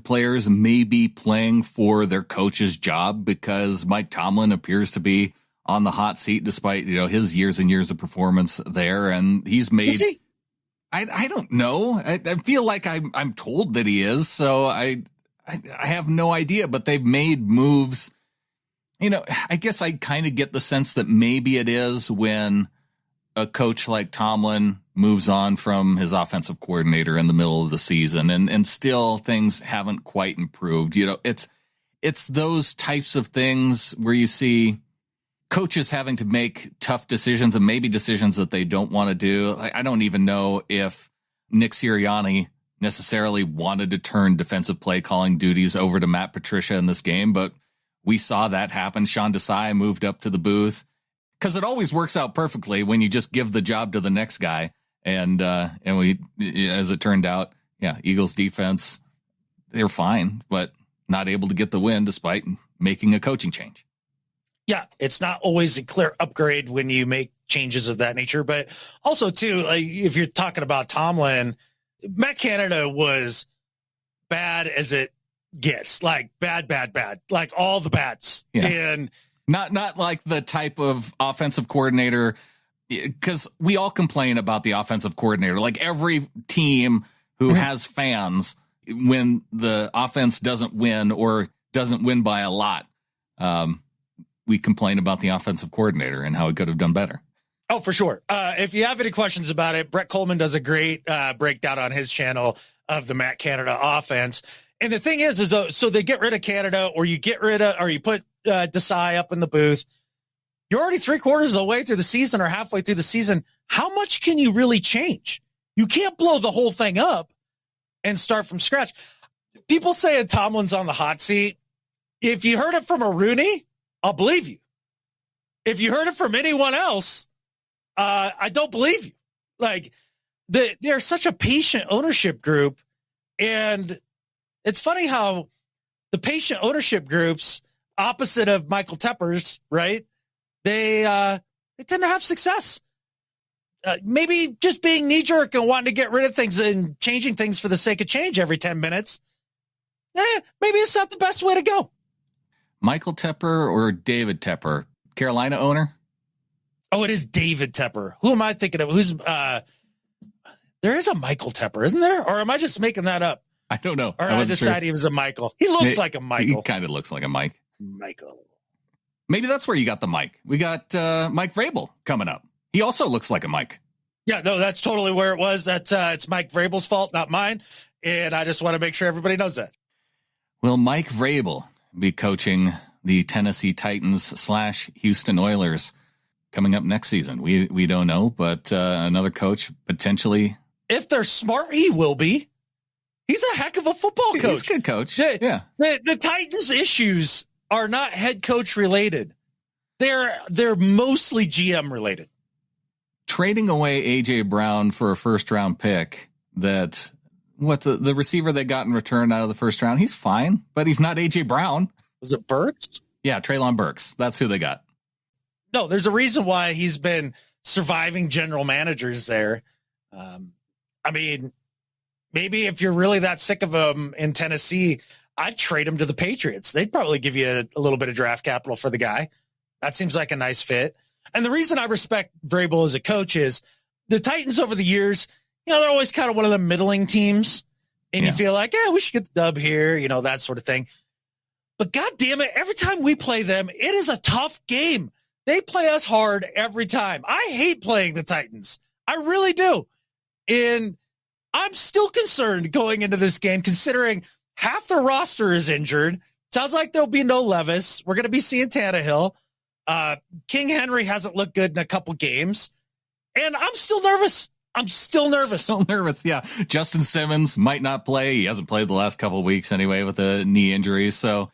Speaker 1: players may be playing for their coach's job because Mike Tomlin appears to be on the hot seat despite, his years and years of performance there. And he's made,
Speaker 2: Is he?
Speaker 1: I don't know. I feel like I'm told that he is. So I have no idea, but they've made moves. I guess I kind of get the sense that maybe it is when a coach like Tomlin moves on from his offensive coordinator in the middle of the season and still things haven't quite improved. It's those types of things where you see coaches having to make tough decisions and maybe decisions that they don't want to do. I don't even know if Nick Sirianni necessarily wanted to turn defensive play calling duties over to Matt Patricia in this game, but we saw that happen. Sean Desai moved up to the booth because it always works out perfectly when you just give the job to the next guy. And we, as it turned out, Eagles defense, they're fine, but not able to get the win despite making a coaching change.
Speaker 2: Yeah, it's not always a clear upgrade when you make changes of that nature, but also too, like if you're talking about Tomlin, Matt Canada was bad as it gets, like bad, like all the bats.
Speaker 1: Yeah.
Speaker 2: And
Speaker 1: not like the type of offensive coordinator, because we all complain about the offensive coordinator. Like every team who has fans, when the offense doesn't win or doesn't win by a lot, we complain about the offensive coordinator and how it could have done better.
Speaker 2: Oh, for sure. If you have any questions about it, Brett Coleman does a great breakdown on his channel of the Matt Canada offense. And the thing is so they get rid of Canada or you put Desai up in the booth. You're already 3/4 of the way through the season or halfway through the season. How much can you really change? You can't blow the whole thing up and start from scratch. People saying Tomlin's on the hot seat. If you heard it from a Rooney, I'll believe you. If you heard it from anyone else, I don't believe you. Like they're such a patient ownership group. And it's funny how the patient ownership groups opposite of Michael Tepper's, right? They tend to have success. maybe just being knee-jerk and wanting to get rid of things and changing things for the sake of change every 10 minutes, maybe it's not the best way to go.
Speaker 1: Michael Tepper or David Tepper, Carolina owner?
Speaker 2: Oh, it is David Tepper. Who am I thinking of? Who's there is a Michael Tepper, isn't there? Or am I just making that up?
Speaker 1: I don't know.
Speaker 2: Or I decided he was a Michael. He looks like a Michael.
Speaker 1: He kind of looks like a Mike.
Speaker 2: Michael.
Speaker 1: Maybe that's where you got the Mike. We got Mike Vrabel coming up. He also looks like a Mike.
Speaker 2: Yeah, no, that's totally where it was. That's it's Mike Vrabel's fault, not mine. And I just want to make sure everybody knows that.
Speaker 1: Will Mike Vrabel be coaching the Tennessee Titans / Houston Oilers coming up next season? We don't know, but another coach potentially.
Speaker 2: If they're smart, he will be. He's a heck of a football coach.
Speaker 1: He's a good coach. Yeah.
Speaker 2: The Titans' issues are not head coach related. They're mostly GM related.
Speaker 1: Trading away AJ Brown for a first round pick, that the receiver they got in return out of the first round, he's fine, but he's not AJ Brown.
Speaker 2: Was it Burks?
Speaker 1: Yeah, Treylon Burks. That's who they got.
Speaker 2: No, there's a reason why he's been surviving general managers there. I mean, maybe if you're really that sick of him in Tennessee, I'd trade him to the Patriots. They'd probably give you a little bit of draft capital for the guy. That seems like a nice fit. And the reason I respect Vrabel as a coach is the Titans over the years, they're always kind of one of the middling teams. And you feel like, we should get the dub here, that sort of thing. But God damn it, every time we play them, it is a tough game. They play us hard every time. I hate playing the Titans. I really do. And I'm still concerned going into this game, considering half the roster is injured. Sounds like there'll be no Levis. We're going to be seeing Tannehill. King Henry hasn't looked good in a couple games. And I'm still nervous. Still nervous, yeah. Justin Simmons might not play. He hasn't played the last couple of weeks anyway with a knee injury. So,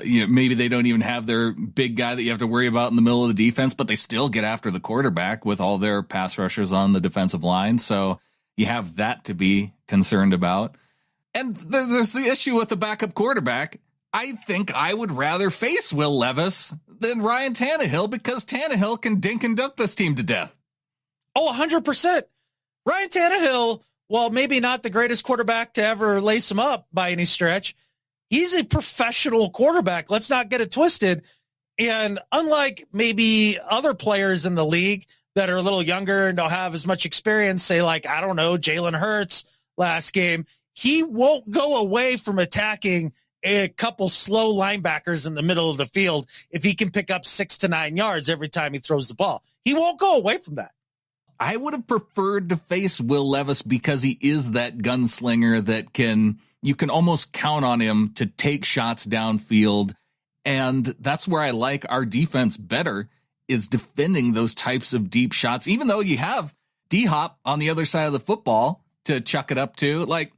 Speaker 2: maybe they don't even have their big guy that you have to worry about in the middle of the defense, but they still get after the quarterback with all their pass rushers on the defensive line. So you have that to be concerned about. And there's the issue with the backup quarterback. I think I would rather face Will Levis than Ryan Tannehill, because Tannehill can dink and dunk this team to death. Oh, 100%. Ryan Tannehill, while maybe not the greatest quarterback to ever lace him up by any stretch, he's a professional quarterback. Let's not get it twisted. And unlike maybe other players in the league that are a little younger and don't have as much experience, say like, I don't know, Jalen Hurts last game, he won't go away from attacking a couple slow linebackers in the middle of the field if he can pick up 6 to 9 yards every time he throws the ball. He won't go away from that.
Speaker 1: I would have preferred to face Will Levis because he is that gunslinger that you can almost count on him to take shots downfield. And that's where I like our defense better, is defending those types of deep shots, even though you have D-Hop on the other side of the football to chuck it up to. Like,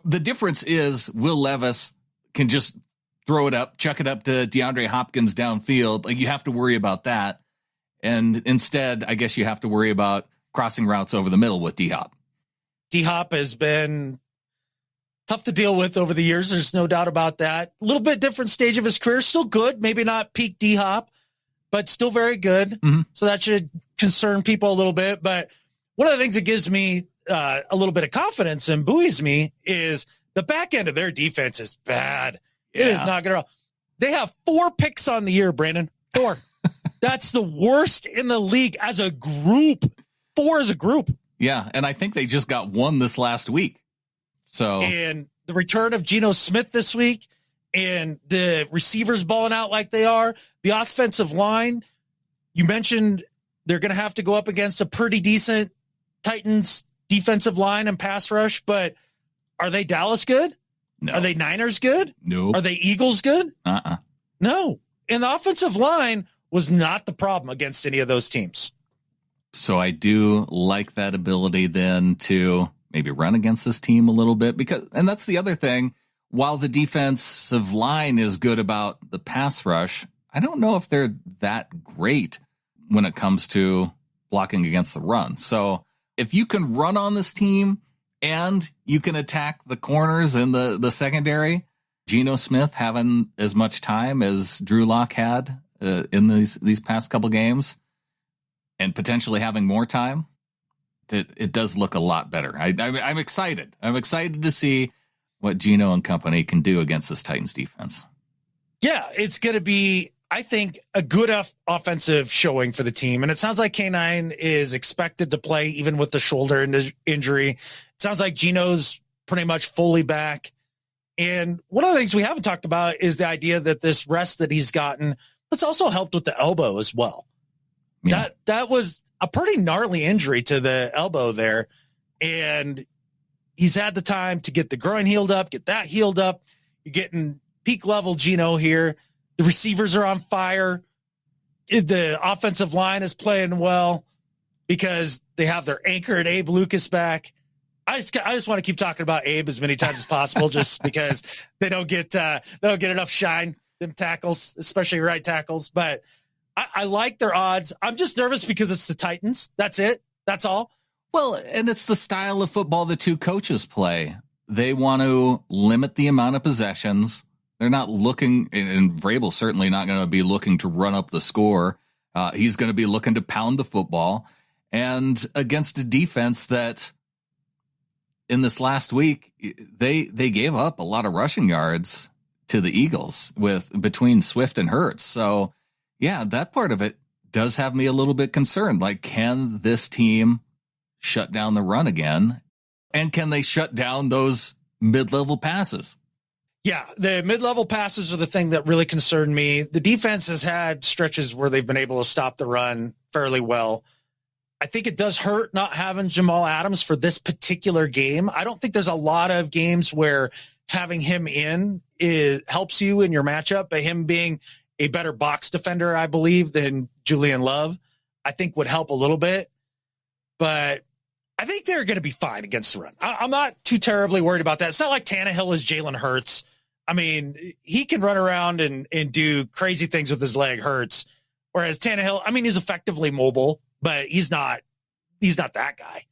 Speaker 1: the difference is Will Levis can just throw it up, chuck it up to DeAndre Hopkins downfield. Like, you have to worry about that. And instead, I guess you have to worry about crossing routes over the middle with D-Hop.
Speaker 2: D-Hop has been tough to deal with over the years. There's no doubt about that. A little bit different stage of his career. Still good. Maybe not peak D-Hop, but still very good. Mm-hmm. So that should concern people a little bit. But one of the things that gives me a little bit of confidence and buoys me is the back end of their defense is bad. Yeah. It is not good at all. They have 4 picks on the year, Brandon. 4. That's the worst in the league as a group. 4 as a group.
Speaker 1: Yeah, and I think they just got 1 this last week. So,
Speaker 2: and the return of Geno Smith this week, and the receivers balling out like they are, the offensive line, you mentioned they're going to have to go up against a pretty decent Titans defensive line and pass rush, but are they Dallas good?
Speaker 1: No.
Speaker 2: Are they Niners good?
Speaker 1: No.
Speaker 2: Are they Eagles good? No. And the offensive line was not the problem against any of those teams.
Speaker 1: So I do like that ability then to maybe run against this team a little bit, and that's the other thing. While the defensive line is good about the pass rush, I don't know if they're that great when it comes to blocking against the run. So if you can run on this team and you can attack the corners and the secondary, Geno Smith having as much time as Drew Lock had in these past couple games, and potentially having more time, it does look a lot better. I'm excited. I'm excited to see what Geno and company can do against this Titans defense.
Speaker 2: Yeah, it's going to be, I think, a good offensive showing for the team. And it sounds like K9 is expected to play even with the shoulder injury. It sounds like Geno's pretty much fully back. And one of the things we haven't talked about is the idea that this rest that he's gotten, that's also helped with the elbow as well. Yeah. That was a pretty gnarly injury to the elbow there. And he's had the time to get the groin healed up, get that healed up. You're getting peak level Geno here. The receivers are on fire. The offensive line is playing well because they have their anchor at Abe Lucas back. I just want to keep talking about Abe as many times as possible, just because they don't get enough shine, them tackles, especially right tackles. But I like their odds. I'm just nervous because it's the Titans. That's it. That's all.
Speaker 1: Well, and it's the style of football the two coaches play. They want to limit the amount of possessions. They're not looking, and Vrabel's certainly not going to be looking to run up the score. He's going to be looking to pound the football. And against a defense that in this last week, they gave up a lot of rushing yards to the Eagles between Swift and Hurts. So, yeah, that part of it does have me a little bit concerned. Like, can this team shut down the run again? And can they shut down those mid-level passes?
Speaker 2: Yeah, the mid-level passes are the thing that really concerned me. The defense has had stretches where they've been able to stop the run fairly well. I think it does hurt not having Jamal Adams for this particular game. I don't think there's a lot of games where having him in helps you in your matchup, but him being a better box defender, I believe, than Julian Love, I think would help a little bit. But I think they're going to be fine against the run. I'm not too terribly worried about that. It's not like Tannehill is Jalen Hurts. I mean, he can run around and do crazy things with his leg, Hurts. Whereas Tannehill, I mean, he's effectively mobile, but he's not that guy.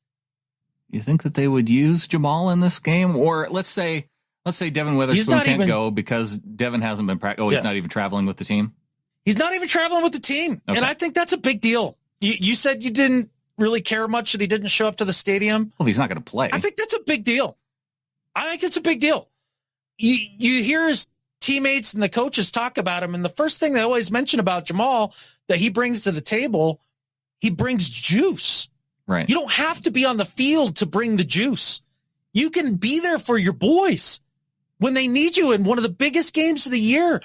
Speaker 1: You think that they would use Jamal in this game? Or let's say Devin Witherspoon can't go because Devin hasn't been practicing. He's not even traveling with the team.
Speaker 2: He's not even traveling with the team. Okay. And I think that's a big deal. You said you didn't really care much that he didn't show up to the stadium.
Speaker 1: Well, he's not going to play.
Speaker 2: I think that's a big deal. I think it's a big deal. You hear his teammates and the coaches talk about him, and the first thing they always mention about Jamal that he brings to the table, he brings juice.
Speaker 1: Right.
Speaker 2: You don't have to be on the field to bring the juice. You can be there for your boys when they need you in one of the biggest games of the year.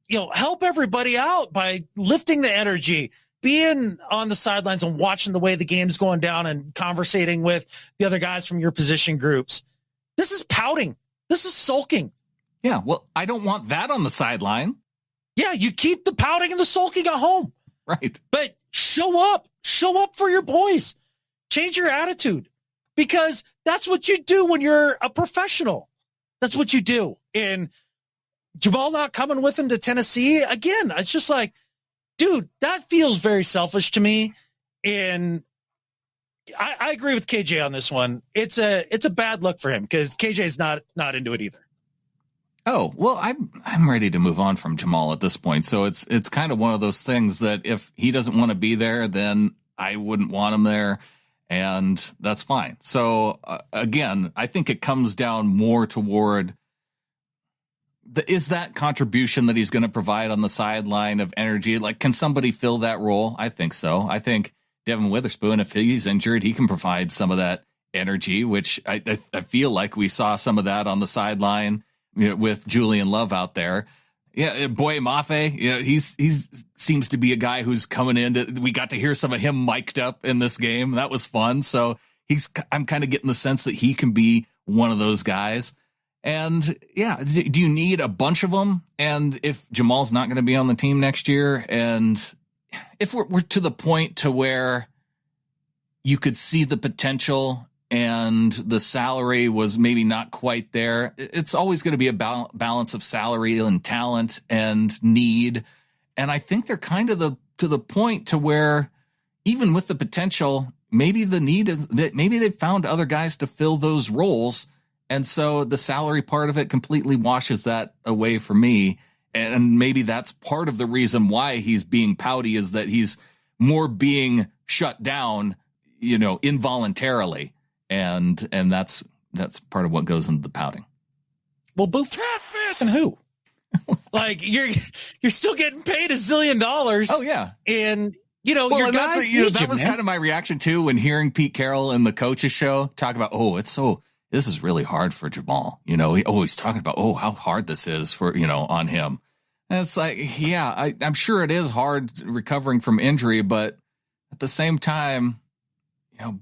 Speaker 2: Help everybody out by lifting the energy, being on the sidelines and watching the way the game's going down and conversating with the other guys from your position groups. This is pouting. This is sulking.
Speaker 1: Yeah, well, I don't want that on the sideline.
Speaker 2: Yeah, you keep the pouting and the sulking at home.
Speaker 1: Right.
Speaker 2: But show up for your boys. Change your attitude, because that's what you do when you're a professional. That's what you do. And Jamal not coming with him to Tennessee, again, it's just like, dude, that feels very selfish to me. And I agree with KJ on this one. It's a bad look for him because KJ's not into it either.
Speaker 1: Oh, well, I'm ready to move on from Jamal at this point. So it's kind of one of those things that if he doesn't want to be there, then I wouldn't want him there. And that's fine. So again, I think it comes down more toward is that contribution that he's going to provide on the sideline of energy? Like, can somebody fill that role? I think so. I think Devin Witherspoon, if he's injured, he can provide some of that energy, which I feel like we saw some of that on the sideline with Julian Love out there. Yeah, Boye Mafe, he's seems to be a guy who's coming in. We got to hear some of him mic'd up in this game. That was fun. So I'm kind of getting the sense that he can be one of those guys. And yeah, do you need a bunch of them? And if Jamal's not going to be on the team next year, and if we're to the point to where you could see the potential and the salary was maybe not quite there, it's always going to be a balance of salary and talent and need. And I think they're kind of to the point to where even with the potential, maybe the need is that maybe they've found other guys to fill those roles. And so the salary part of it completely washes that away for me. And maybe that's part of the reason why he's being pouty, is that he's more being shut down. involuntarily. And that's part of what goes into the pouting.
Speaker 2: Well, boof catfish and who? Like you're still getting paid $1 zillion.
Speaker 1: Oh yeah.
Speaker 2: And your guys
Speaker 1: that was kind of my reaction too when hearing Pete Carroll in the coaches show talk about, this is really hard for Jamal. He's talking about, how hard this is for, on him. And it's like, yeah, I'm sure it is hard recovering from injury, but at the same time,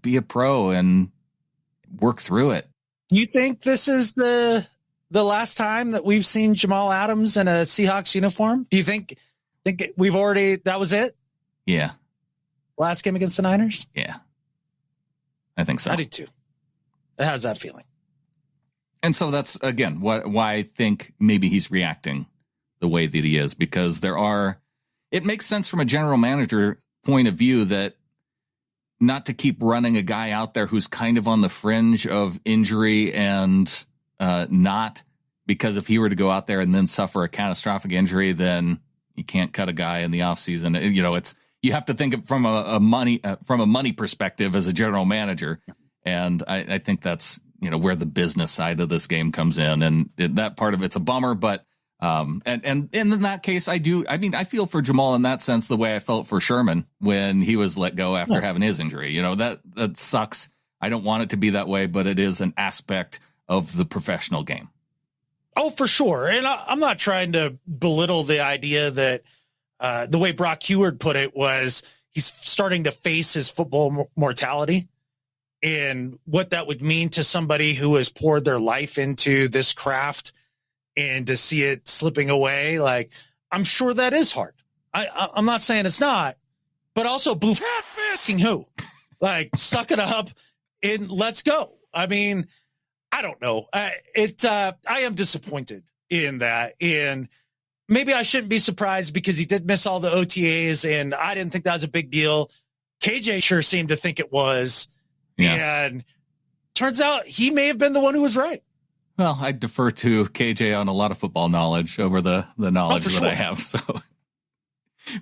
Speaker 1: be a pro and work through it.
Speaker 2: You think this is the last time that we've seen Jamal Adams in a Seahawks uniform? Do you think we've already, that was it?
Speaker 1: Yeah.
Speaker 2: Last game against the Niners?
Speaker 1: Yeah. I think so.
Speaker 2: I do too. How's that feeling?
Speaker 1: And so that's, again, why I think maybe he's reacting the way that he is, because it makes sense from a general manager point of view that not to keep running a guy out there who's kind of on the fringe of injury and not, because if he were to go out there and then suffer a catastrophic injury, then you can't cut a guy in the offseason. You have to think of from a money perspective as a general manager. And I think that's, where the business side of this game comes in, and that part of it's a bummer, but and in that case, I feel for Jamal in that sense, the way I felt for Sherman when he was let go after having his injury. That sucks. I don't want it to be that way, but it is an aspect of the professional game.
Speaker 2: Oh, for sure. And I'm not trying to belittle the idea that the way Brock Heward put it was he's starting to face his football mortality and what that would mean to somebody who has poured their life into this craft and to see it slipping away. Like, I'm sure that is hard. I'm not saying it's not, but also boof catfishing who? Like, suck it up and let's go. I mean, I don't know. I am disappointed in that. And maybe I shouldn't be surprised because he did miss all the OTAs and I didn't think that was a big deal. KJ sure seemed to think it was. Yeah. And turns out he may have been the one who was right.
Speaker 1: Well, I defer to KJ on a lot of football knowledge over the knowledge that I have. So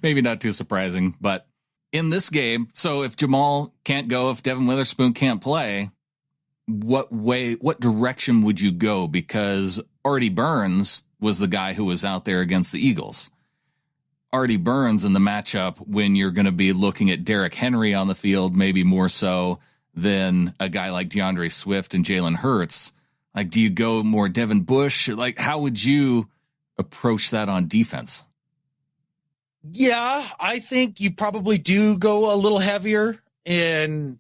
Speaker 1: maybe not too surprising. But in this game, so if Jamal can't go, if Devin Witherspoon can't play, what direction would you go? Because Artie Burns was the guy who was out there against the Eagles. Artie Burns in the matchup, when you're going to be looking at Derrick Henry on the field, maybe more so than a guy like DeAndre Swift and Jalen Hurts. Like, do you go more Devin Bush? Like, how would you approach that on defense?
Speaker 2: Yeah, I think you probably do go a little heavier and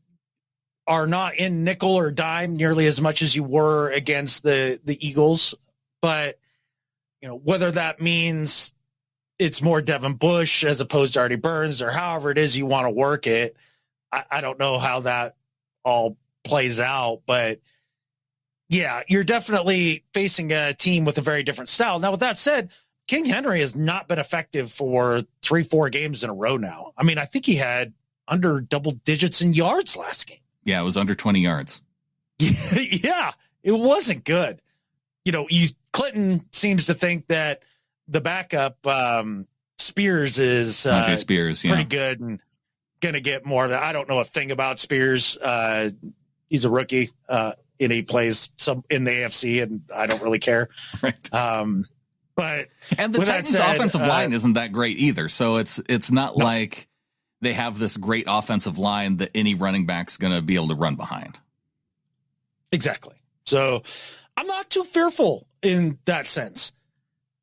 Speaker 2: are not in nickel or dime nearly as much as you were against the Eagles. But, whether that means it's more Devin Bush as opposed to Artie Burns or however it is you want to work it, I don't know how that all plays out. But, yeah, you're definitely facing a team with a very different style. Now, with that said, King Henry has not been effective for 3-4 games in a row now. I mean, I think he had under double digits in yards last game.
Speaker 1: Yeah, it was under 20 yards.
Speaker 2: Yeah, it wasn't good. Clinton seems to think that the backup Spears is
Speaker 1: Spears,
Speaker 2: pretty good and going to get more. I don't know a thing about Spears. He's a rookie and he plays some in the AFC, and I don't really care.
Speaker 1: Right.
Speaker 2: But
Speaker 1: and the Titans' offensive line isn't that great either. So it's not like they have this great offensive line that any running back's going to be able to run behind.
Speaker 2: Exactly. So I'm not too fearful in that sense.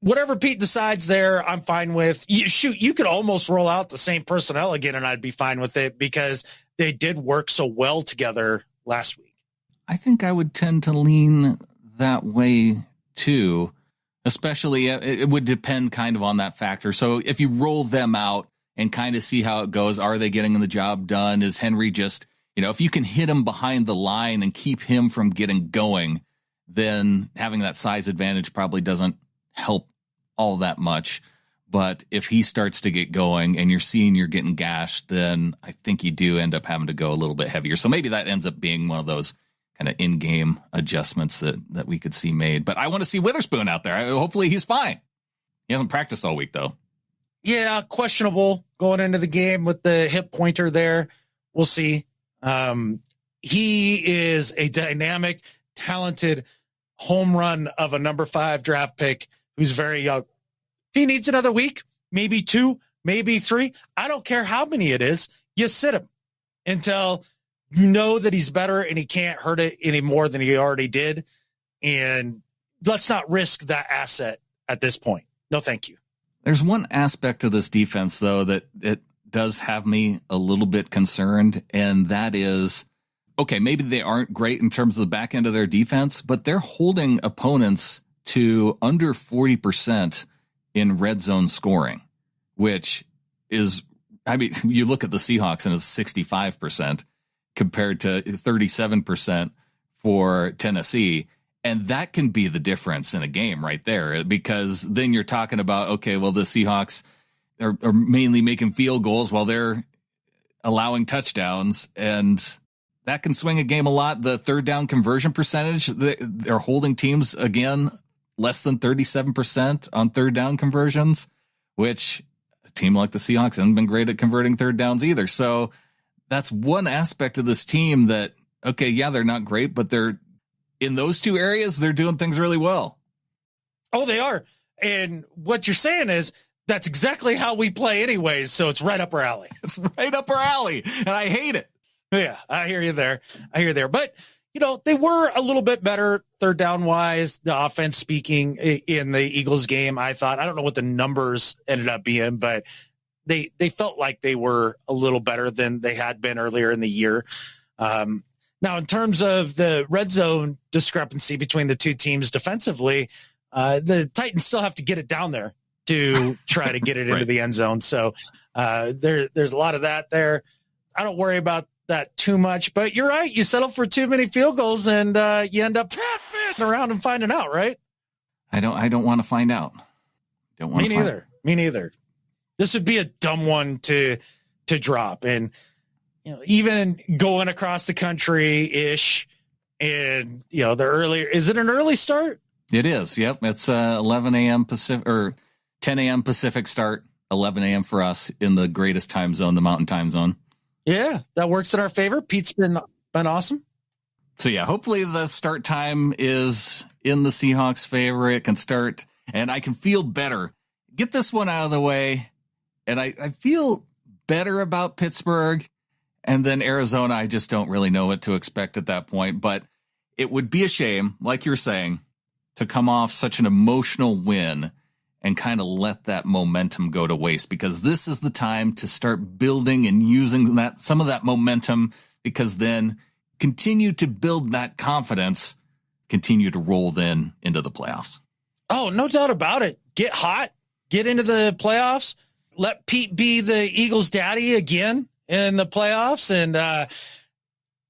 Speaker 2: Whatever Pete decides there, I'm fine with. You could almost roll out the same personnel again, and I'd be fine with it because they did work so well together last week.
Speaker 1: I think I would tend to lean that way too. Especially, it would depend kind of on that factor. So if you roll them out and kind of see how it goes, are they getting the job done? Is Henry just, if you can hit him behind the line and keep him from getting going, then having that size advantage probably doesn't help all that much. But if he starts to get going and you're seeing you're getting gashed, then I think you do end up having to go a little bit heavier. So maybe that ends up being one of those kind of in-game adjustments that we could see made. But I want to see Witherspoon out there. Hopefully he's fine. He hasn't practiced all week, though. Yeah,
Speaker 2: questionable going into the game with the hip pointer there. We'll see. He is a dynamic, talented home run of a number 5 draft pick who's very young. If he needs another week, maybe 2, maybe 3, I don't care how many it is, you sit him until you know that he's better and he can't hurt it any more than he already did. And let's not risk that asset at this point. No, thank you.
Speaker 1: There's one aspect of this defense, though, that it does have me a little bit concerned, and that is, okay, maybe they aren't great in terms of the back end of their defense, but they're holding opponents to under 40% in red zone scoring, which is, I mean, you look at the Seahawks and it's 65% compared to 37% for Tennessee. And that can be the difference in a game right there, because then you're talking about, okay, well, the Seahawks are mainly making field goals while they're allowing touchdowns, and that can swing a game a lot. The third down conversion percentage, they're holding teams, again, less than 37% on third down conversions, which a team like the Seahawks hasn't been great at converting third downs either. So that's one aspect of this team that, okay, yeah, they're not great, but they're, in those two areas, they're doing things really well.
Speaker 2: Oh, they are. And what you're saying is that's exactly how we play anyways. So it's right up our alley.
Speaker 1: It's right up our alley. And I hate it.
Speaker 2: Yeah, I hear you there. But, you know, they were a little bit better third down wise, the offense speaking, in the Eagles game. I thought, I don't know what the numbers ended up being, but they felt like they were a little better than they had been earlier in the year. Now, in terms of the red zone discrepancy between the two teams defensively, the Titans still have to get it down there to try to get it into the end zone. So there's a lot of that there. I don't worry about that too much, but you're right. You settle for too many field goals and you end up catfishing around and finding out, right?
Speaker 1: I don't want to find out.
Speaker 2: Me neither. This would be a dumb one to drop. And, you know, even going across the country ish, and, you know, the earlier, is it an early start?
Speaker 1: It is. Yep. It's 11 a.m. Pacific, or 10 a.m. Pacific start, 11 a.m. for us in the greatest time zone, the Mountain Time Zone.
Speaker 2: Yeah, that works in our favor. Pete's been awesome.
Speaker 1: So yeah, hopefully the start time is in the Seahawks' favor. It can start, and I can feel better. Get this one out of the way, and I feel better about Pittsburgh. And then Arizona, I just don't really know what to expect at that point. But it would be a shame, like you're saying, to come off such an emotional win and kind of let that momentum go to waste, because this is the time to start building and using some of that momentum, because then continue to build that confidence, continue to roll then into the playoffs. Oh,
Speaker 2: no doubt about it. Get hot, get into the playoffs, let Pete be the Eagles' daddy again in the playoffs, and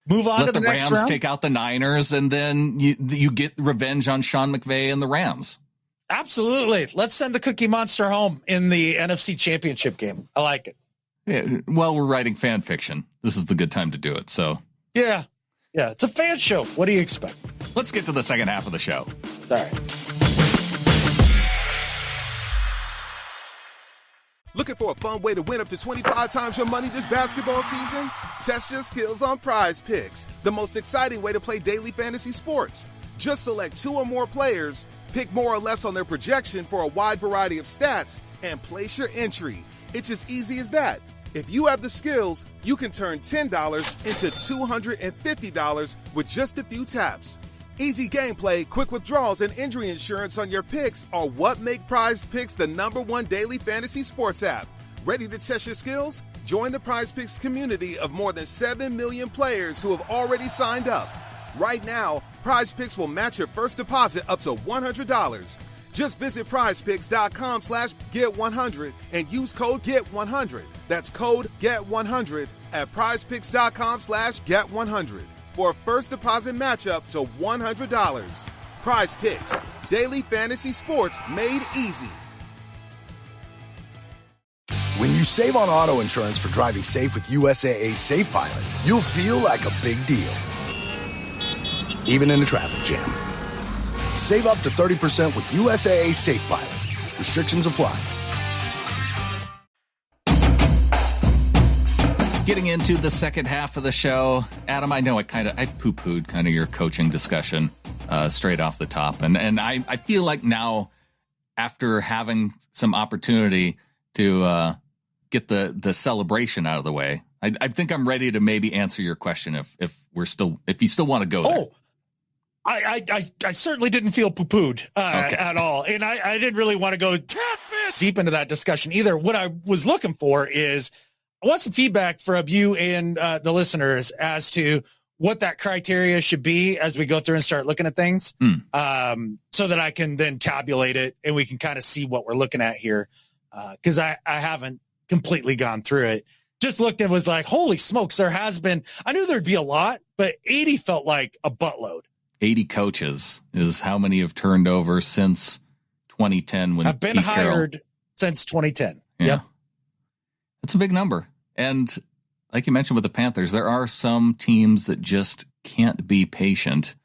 Speaker 2: move on to the next round.
Speaker 1: Let the Rams take out the Niners, and then you get revenge on Sean McVay and the Rams.
Speaker 2: Absolutely. Let's send the Cookie Monster home in the NFC Championship game. I like it.
Speaker 1: Yeah, well, we're writing fan fiction. This is the good time to do it. So
Speaker 2: yeah, it's a fan show. What do you expect?
Speaker 1: Let's get to the second half of the show.
Speaker 2: All right.
Speaker 6: Looking for a fun way to win up to 25 times your money this basketball season? Test your skills on Prize Picks, the most exciting way to play daily fantasy sports. Just select 2 or more players, pick more or less on their projection for a wide variety of stats, and place your entry. It's as easy as that. If you have the skills, you can turn $10 into $250 with just a few taps. Easy gameplay, quick withdrawals, and injury insurance on your picks are what make Prize Picks the #1 daily fantasy sports app. Ready to test your skills? Join the Prize Picks community of more than 7 million players who have already signed up. Right now, Prize Picks will match your first deposit up to $100. Just visit prizepicks.com/get100 and use code GET100. That's code GET100 at prizepicks.com/get100 for a first deposit matchup to $100. Prize Picks, daily fantasy sports made easy.
Speaker 7: When you save on auto insurance for driving safe with USAA Safe Pilot, you'll feel like a big deal, even in a traffic jam. Save up to 30% with USAA Safe Pilot. Restrictions apply.
Speaker 1: Getting into the second half of the show, Adam, I know I poo-pooed kind of your coaching discussion straight off the top. And I feel like now, after having some opportunity to get the celebration out of the way, I think I'm ready to maybe answer your question if you still want to go there.
Speaker 2: Oh, I certainly didn't feel poo-pooed at all. And I didn't really want to go deep into that discussion either. What I was looking for is I want some feedback from you and the listeners as to what that criteria should be as we go through and start looking at things, so that I can then tabulate it and we can kind of see what we're looking at here. Because I haven't completely gone through it. Just looked and was like, holy smokes, there has been. I knew there'd be a lot, but 80 felt like a buttload. 80
Speaker 1: coaches is how many have turned over since 2010 when
Speaker 2: I've been
Speaker 1: Pete
Speaker 2: hired
Speaker 1: Carroll.
Speaker 2: Since 2010.
Speaker 1: Yeah.
Speaker 2: Yep.
Speaker 1: That's a big number. And like you mentioned with the Panthers, there are some teams that just can't be patient.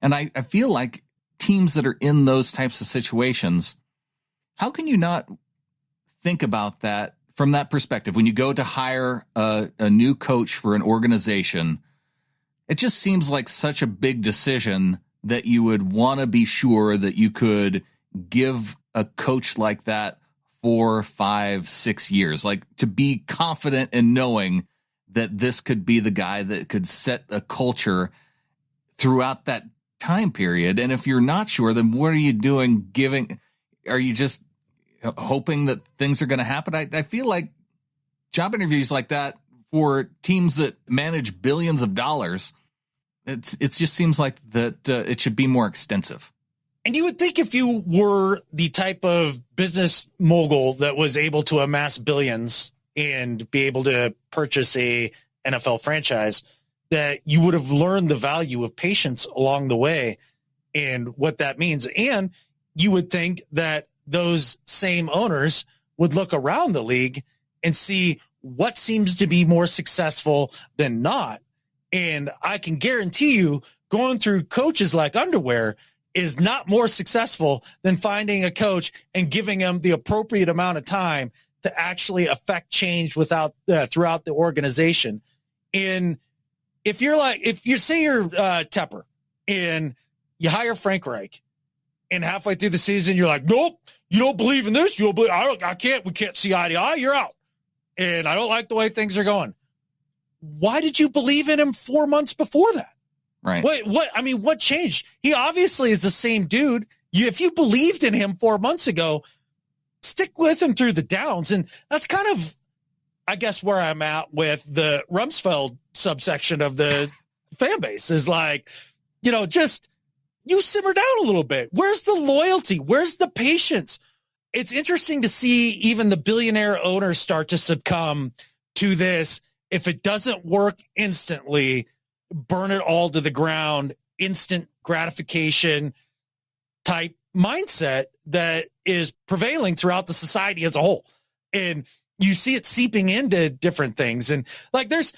Speaker 1: And I feel like teams that are in those types of situations, how can you not think about that from that perspective? When you go to hire a new coach for an organization, it just seems like such a big decision that you would want to be sure that you could give a coach like that 4, 5, 6 years, like to be confident in knowing that this could be the guy that could set a culture throughout that time period. And if you're not sure, then what are you doing are you just hoping that things are going to happen? I feel like job interviews like that for teams that manage billions of dollars, it just seems like that it should be more extensive.
Speaker 2: And you would think if you were the type of business mogul that was able to amass billions and be able to purchase a NFL franchise, that you would have learned the value of patience along the way and what that means. And you would think that those same owners would look around the league and see what seems to be more successful than not. And I can guarantee you going through coaches like underwear is not more successful than finding a coach and giving him the appropriate amount of time to actually affect change throughout the organization. And if you say you're Tepper and you hire Frank Reich, and halfway through the season, you're like, nope, you don't believe in this. You don't believe, we can't see eye to eye. You're out. And I don't like the way things are going. Why did you believe in him 4 months before that?
Speaker 1: Right.
Speaker 2: What changed? He obviously is the same dude. If you believed in him 4 months ago, stick with him through the downs. And that's kind of, I guess, where I'm at with the Rumsfeld subsection of the fan base is like, just you simmer down a little bit. Where's the loyalty? Where's the patience? It's interesting to see even the billionaire owners start to succumb to this. If it doesn't work instantly, burn it all to the ground, instant gratification type mindset that is prevailing throughout the society as a whole. And you see it seeping into different things. And like there's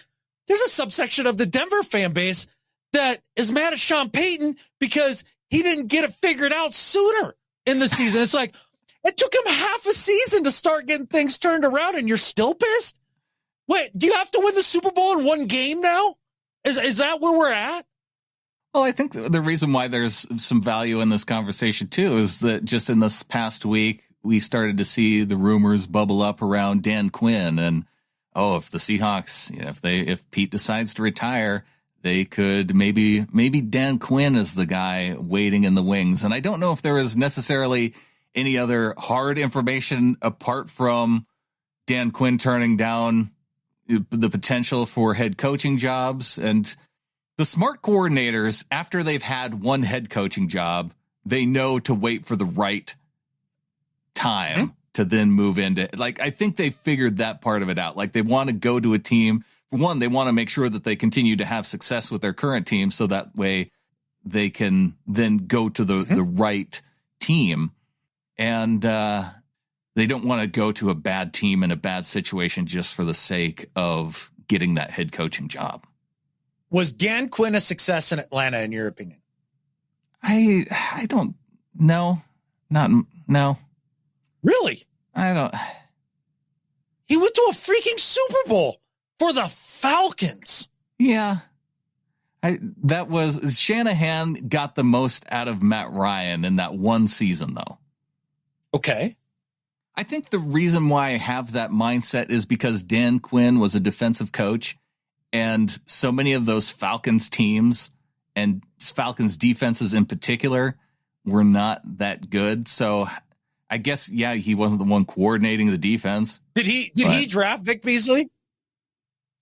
Speaker 2: a subsection of the Denver fan base that is mad at Sean Payton because he didn't get it figured out sooner in the season. It's like, it took him half a season to start getting things turned around and you're still pissed? Wait, do you have to win the Super Bowl in one game now? Is that where we're at?
Speaker 1: Well, I think the reason why there's some value in this conversation too is that just in this past week, we started to see the rumors bubble up around Dan Quinn and, if the Seahawks, if Pete decides to retire, they could maybe Dan Quinn is the guy waiting in the wings. And I don't know if there is necessarily any other hard information apart from Dan Quinn turning down the potential for head coaching jobs. And the smart coordinators, after they've had one head coaching job, they know to wait for the right time to then move into, like, I think they figured that part of it out. Like, they want to go to a team. For one, they want to make sure that they continue to have success with their current team, so that way they can then go to the right team. And they don't want to go to a bad team in a bad situation just for the sake of getting that head coaching job.
Speaker 2: Was Dan Quinn a success in Atlanta, in your opinion?
Speaker 1: I don't know. No.
Speaker 2: Really?
Speaker 1: I don't.
Speaker 2: He went to a freaking Super Bowl for the Falcons.
Speaker 1: Yeah. Shanahan got the most out of Matt Ryan in that one season, though.
Speaker 2: Okay.
Speaker 1: I think the reason why I have that mindset is because Dan Quinn was a defensive coach, and so many of those Falcons teams and Falcons defenses in particular were not that good. So I guess, yeah, he wasn't the one coordinating the defense.
Speaker 2: Did he draft Vic Beasley?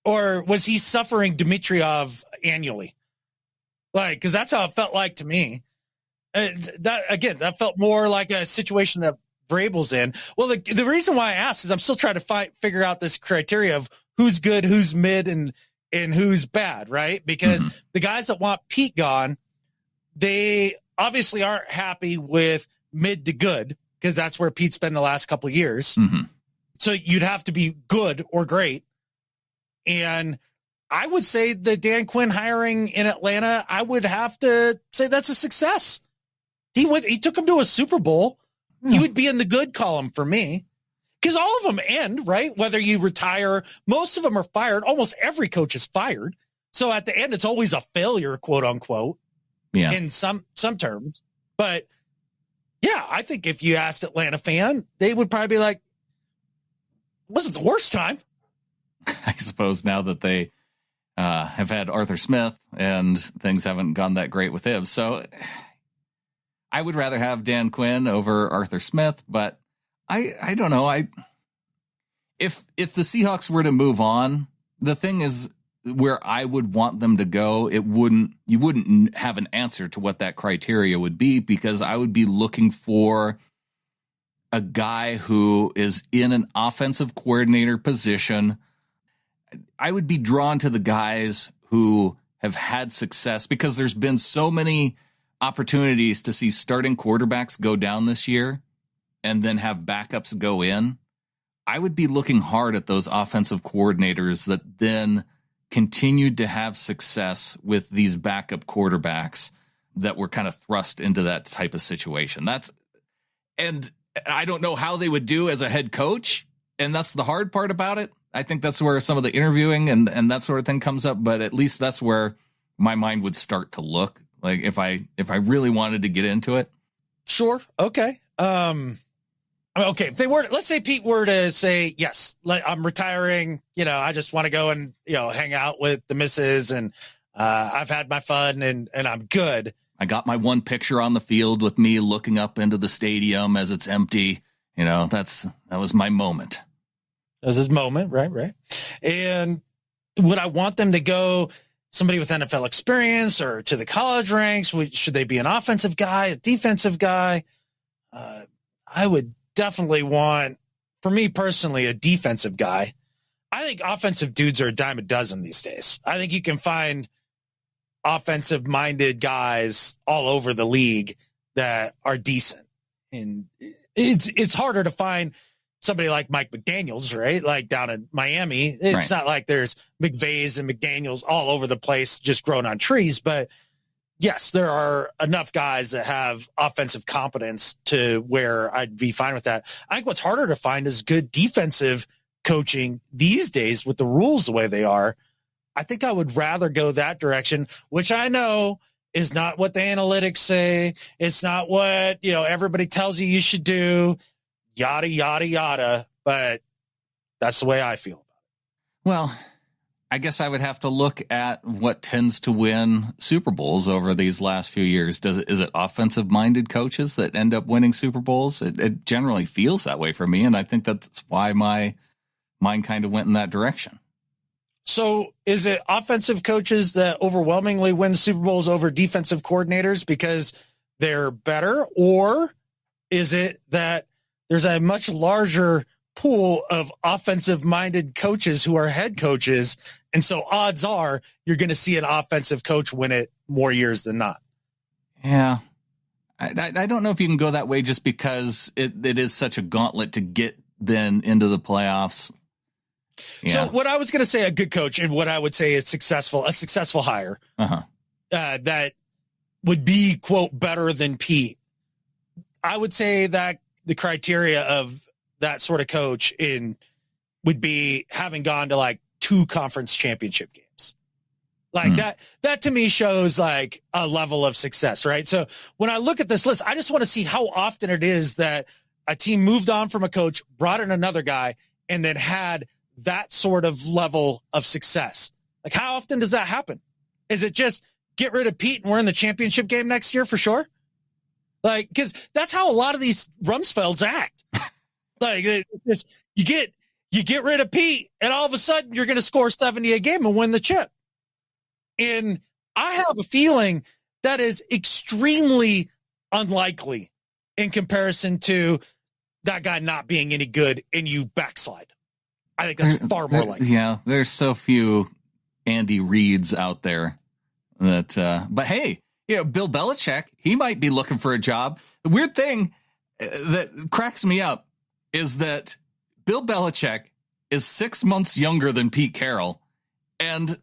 Speaker 2: Or was he suffering Dimitrov annually? Like, because that's how it felt like to me. That felt more like a situation that Vrabel's in. Well, the reason why I asked is I'm still trying to figure out this criteria of who's good, who's mid, and who's bad, right? Because the guys that want Pete gone, they obviously aren't happy with mid to good, because that's where Pete's been the last couple of years. So you'd have to be good or great. And I would say the Dan Quinn hiring in Atlanta, I would have to say that's a success. He took him to a Super Bowl. He would be in the good column for me, because all of them end, right? Whether you retire, most of them are fired. Almost every coach is fired. So at the end, it's always a failure, quote unquote, in some terms. But yeah, I think if you asked Atlanta fan, they would probably be like, wasn't the worst time.
Speaker 1: I suppose now that they have had Arthur Smith and things haven't gone that great with him. So I would rather have Dan Quinn over Arthur Smith, but I don't know. If the Seahawks were to move on, the thing is where I would want them to go, you wouldn't have an answer to what that criteria would be, because I would be looking for a guy who is in an offensive coordinator position. I would be drawn to the guys who have had success, because there's been so many opportunities to see starting quarterbacks go down this year and then have backups go in. I would be looking hard at those offensive coordinators that then continued to have success with these backup quarterbacks that were kind of thrust into that type of situation. And I don't know how they would do as a head coach, and that's the hard part about it. I think that's where some of the interviewing and that sort of thing comes up, but at least that's where my mind would start to look, like if I really wanted to get into it.
Speaker 2: Sure. Okay. Okay. If let's say Pete were to say, yes, I'm retiring, I just want to go and, hang out with the missus, and I've had my fun and I'm good.
Speaker 1: I got my one picture on the field with me looking up into the stadium as it's empty. That was my moment.
Speaker 2: That was his moment. Right. And would I want them to go somebody with NFL experience or to the college ranks? Should they be an offensive guy, a defensive guy? I would definitely want, for me personally, a defensive guy. I think offensive dudes are a dime a dozen these days. I think you can find offensive minded guys all over the league that are decent. And it's harder to find somebody like Mike McDaniels, right? Like down in Miami. It's not like there's McVays and McDaniels all over the place just growing on trees. But yes, there are enough guys that have offensive competence to where I'd be fine with that. I think what's harder to find is good defensive coaching these days with the rules the way they are. I think I would rather go that direction, which I know is not what the analytics say. It's not what, everybody tells you should do. Yada, yada, yada. But that's the way I feel about it.
Speaker 1: Well, I guess I would have to look at what tends to win Super Bowls over these last few years. Is it offensive-minded coaches that end up winning Super Bowls? It generally feels that way for me, and I think that's why my mind kind of went in that direction.
Speaker 2: So is it offensive coaches that overwhelmingly win Super Bowls over defensive coordinators because they're better? Or is it that there's a much larger pool of offensive-minded coaches who are head coaches, and so odds are you're going to see an offensive coach win it more years than not?
Speaker 1: Yeah. I don't know if you can go that way just because it is such a gauntlet to get then into the playoffs.
Speaker 2: Yeah. So what I was going to say, a good coach, and what I would say is a successful hire that would be, quote, better than Pete. I would say that the criteria of that sort of coach would be having gone to like 2 conference championship games. Like that to me shows like a level of success, right? So when I look at this list, I just want to see how often it is that a team moved on from a coach, brought in another guy, and then had that sort of level of success. Like, how often does that happen? Is it just get rid of Pete and we're in the championship game next year for sure? Like, because that's how a lot of these Rumsfelds act. Like, it's, you get rid of Pete, and all of a sudden you're going to score 70 a game and win the chip. And I have a feeling that is extremely unlikely in comparison to that guy not being any good and you backslide. I think that's far more likely.
Speaker 1: Yeah, there's so few Andy Reids out there that, but hey, Bill Belichick, he might be looking for a job. The weird thing that cracks me up is that Bill Belichick is 6 months younger than Pete Carroll. And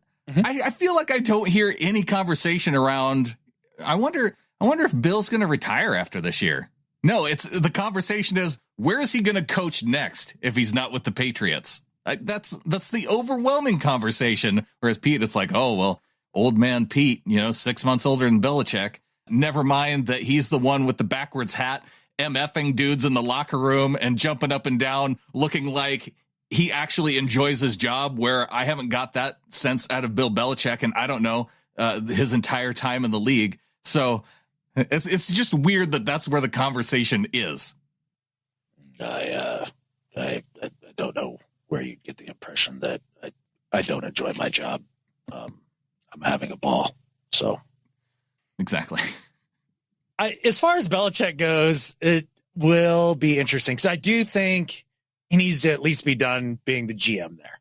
Speaker 1: I feel like I don't hear any conversation around. I wonder if Bill's going to retire after this year. No, the conversation is, where is he going to coach next if he's not with the Patriots? That's the overwhelming conversation. Whereas Pete, it's like, oh, well, old man Pete, 6 months older than Belichick. Never mind that he's the one with the backwards hat, MFing dudes in the locker room and jumping up and down, looking like he actually enjoys his job, where I haven't got that sense out of Bill Belichick, and I don't know his entire time in the league. So it's just weird that that's where the conversation is.
Speaker 2: I don't know where you get the impression that I don't enjoy my job. I'm having a ball. So
Speaker 1: exactly.
Speaker 2: As far as Belichick goes, it will be interesting because I do think he needs to at least be done being the GM there.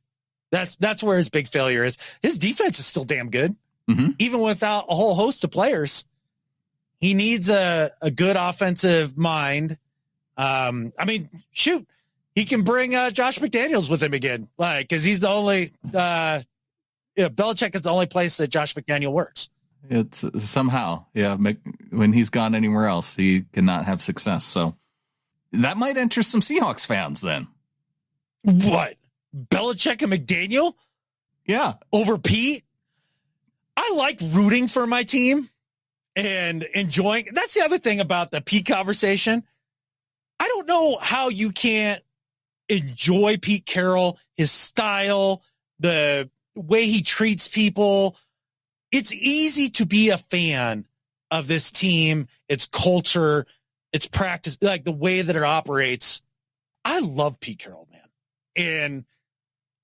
Speaker 2: That's where his big failure is. His defense is still damn good, even without a whole host of players. He needs a good offensive mind. I mean, shoot, he can bring Josh McDaniels with him again, because he's the only. Belichick is the only place that Josh McDaniel works.
Speaker 1: It's somehow, when he's gone anywhere else, he cannot have success. So that might interest some Seahawks fans then.
Speaker 2: What? Belichick and McDaniel?
Speaker 1: Yeah.
Speaker 2: Over Pete? I like rooting for my team and enjoying. That's the other thing about the Pete conversation. I don't know how you can't enjoy Pete Carroll, his style, the way he treats people. It's easy to be a fan of this team, its culture, its practice, like the way that it operates. I love Pete Carroll, man. And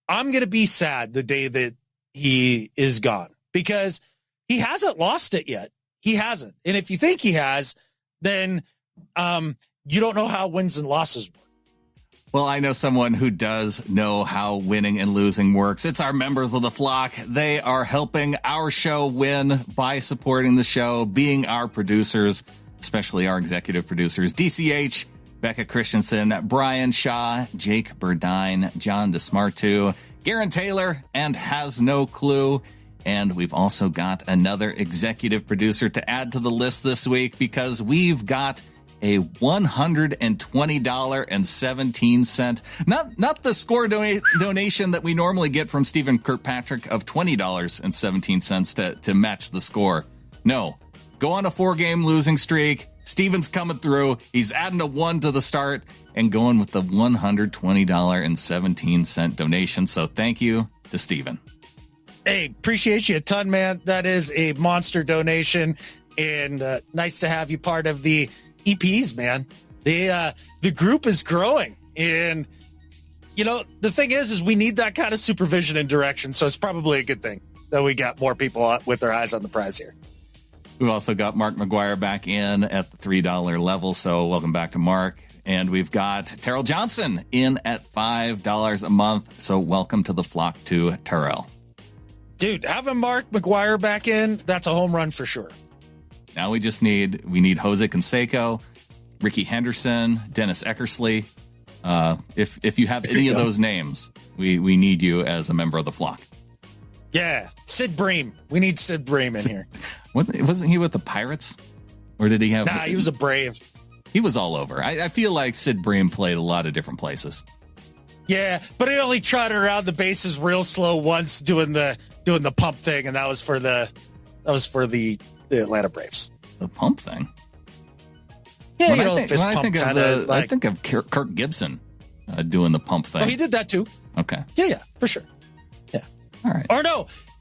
Speaker 2: I'm going to be sad the day that he is gone because he hasn't lost it yet. He hasn't. And if you think he has, then you don't know how wins and losses work.
Speaker 1: Well, I know someone who does know how winning and losing works. It's our members of the flock. They are helping our show win by supporting the show, being our producers, especially our executive producers, DCH, Becca Christensen, Brian Shaw, Jake Burdine, John DeSmartu, Garen Taylor, and Has No Clue. And we've also got another executive producer to add to the list this week because we've got a $120.17, not the score donation that we normally get from Stephen Kirkpatrick of $20.17 to match the score. No, go on a 4-game losing streak. Steven's coming through. He's adding a 1 to the start and going with the $120.17 donation. So thank you to Steven.
Speaker 2: Hey, appreciate you a ton, man. That is a monster donation, and nice to have you part of the EPs, man. The group is growing, and the thing is we need that kind of supervision and direction. So it's probably a good thing that we got more people with their eyes on the prize here.
Speaker 1: We've also got Mark McGuire back in at the $3 level. So welcome back to Mark. And we've got Terrell Johnson in at $5 a month. So welcome to the flock to Terrell.
Speaker 2: Dude, having Mark McGuire back in, that's a home run for sure.
Speaker 1: Now we need Jose Canseco, Ricky Henderson, Dennis Eckersley. If you have any of those names, we need you as a member of the flock.
Speaker 2: Yeah, Sid Bream. We need Sid Bream in here.
Speaker 1: Wasn't he with the Pirates? Or did he have...
Speaker 2: Nah, he was a Brave.
Speaker 1: He was all over. I feel like Sid Bream played a lot of different places.
Speaker 2: Yeah, but he only trotted around the bases real slow once doing the pump thing, and that was for the Atlanta Braves.
Speaker 1: The pump thing.
Speaker 2: Yeah,
Speaker 1: when
Speaker 2: you know,
Speaker 1: I think of Kirk Gibson doing the pump thing.
Speaker 2: Oh, he did that too.
Speaker 1: Okay.
Speaker 2: Yeah, for sure. Yeah.
Speaker 1: All right.
Speaker 2: Or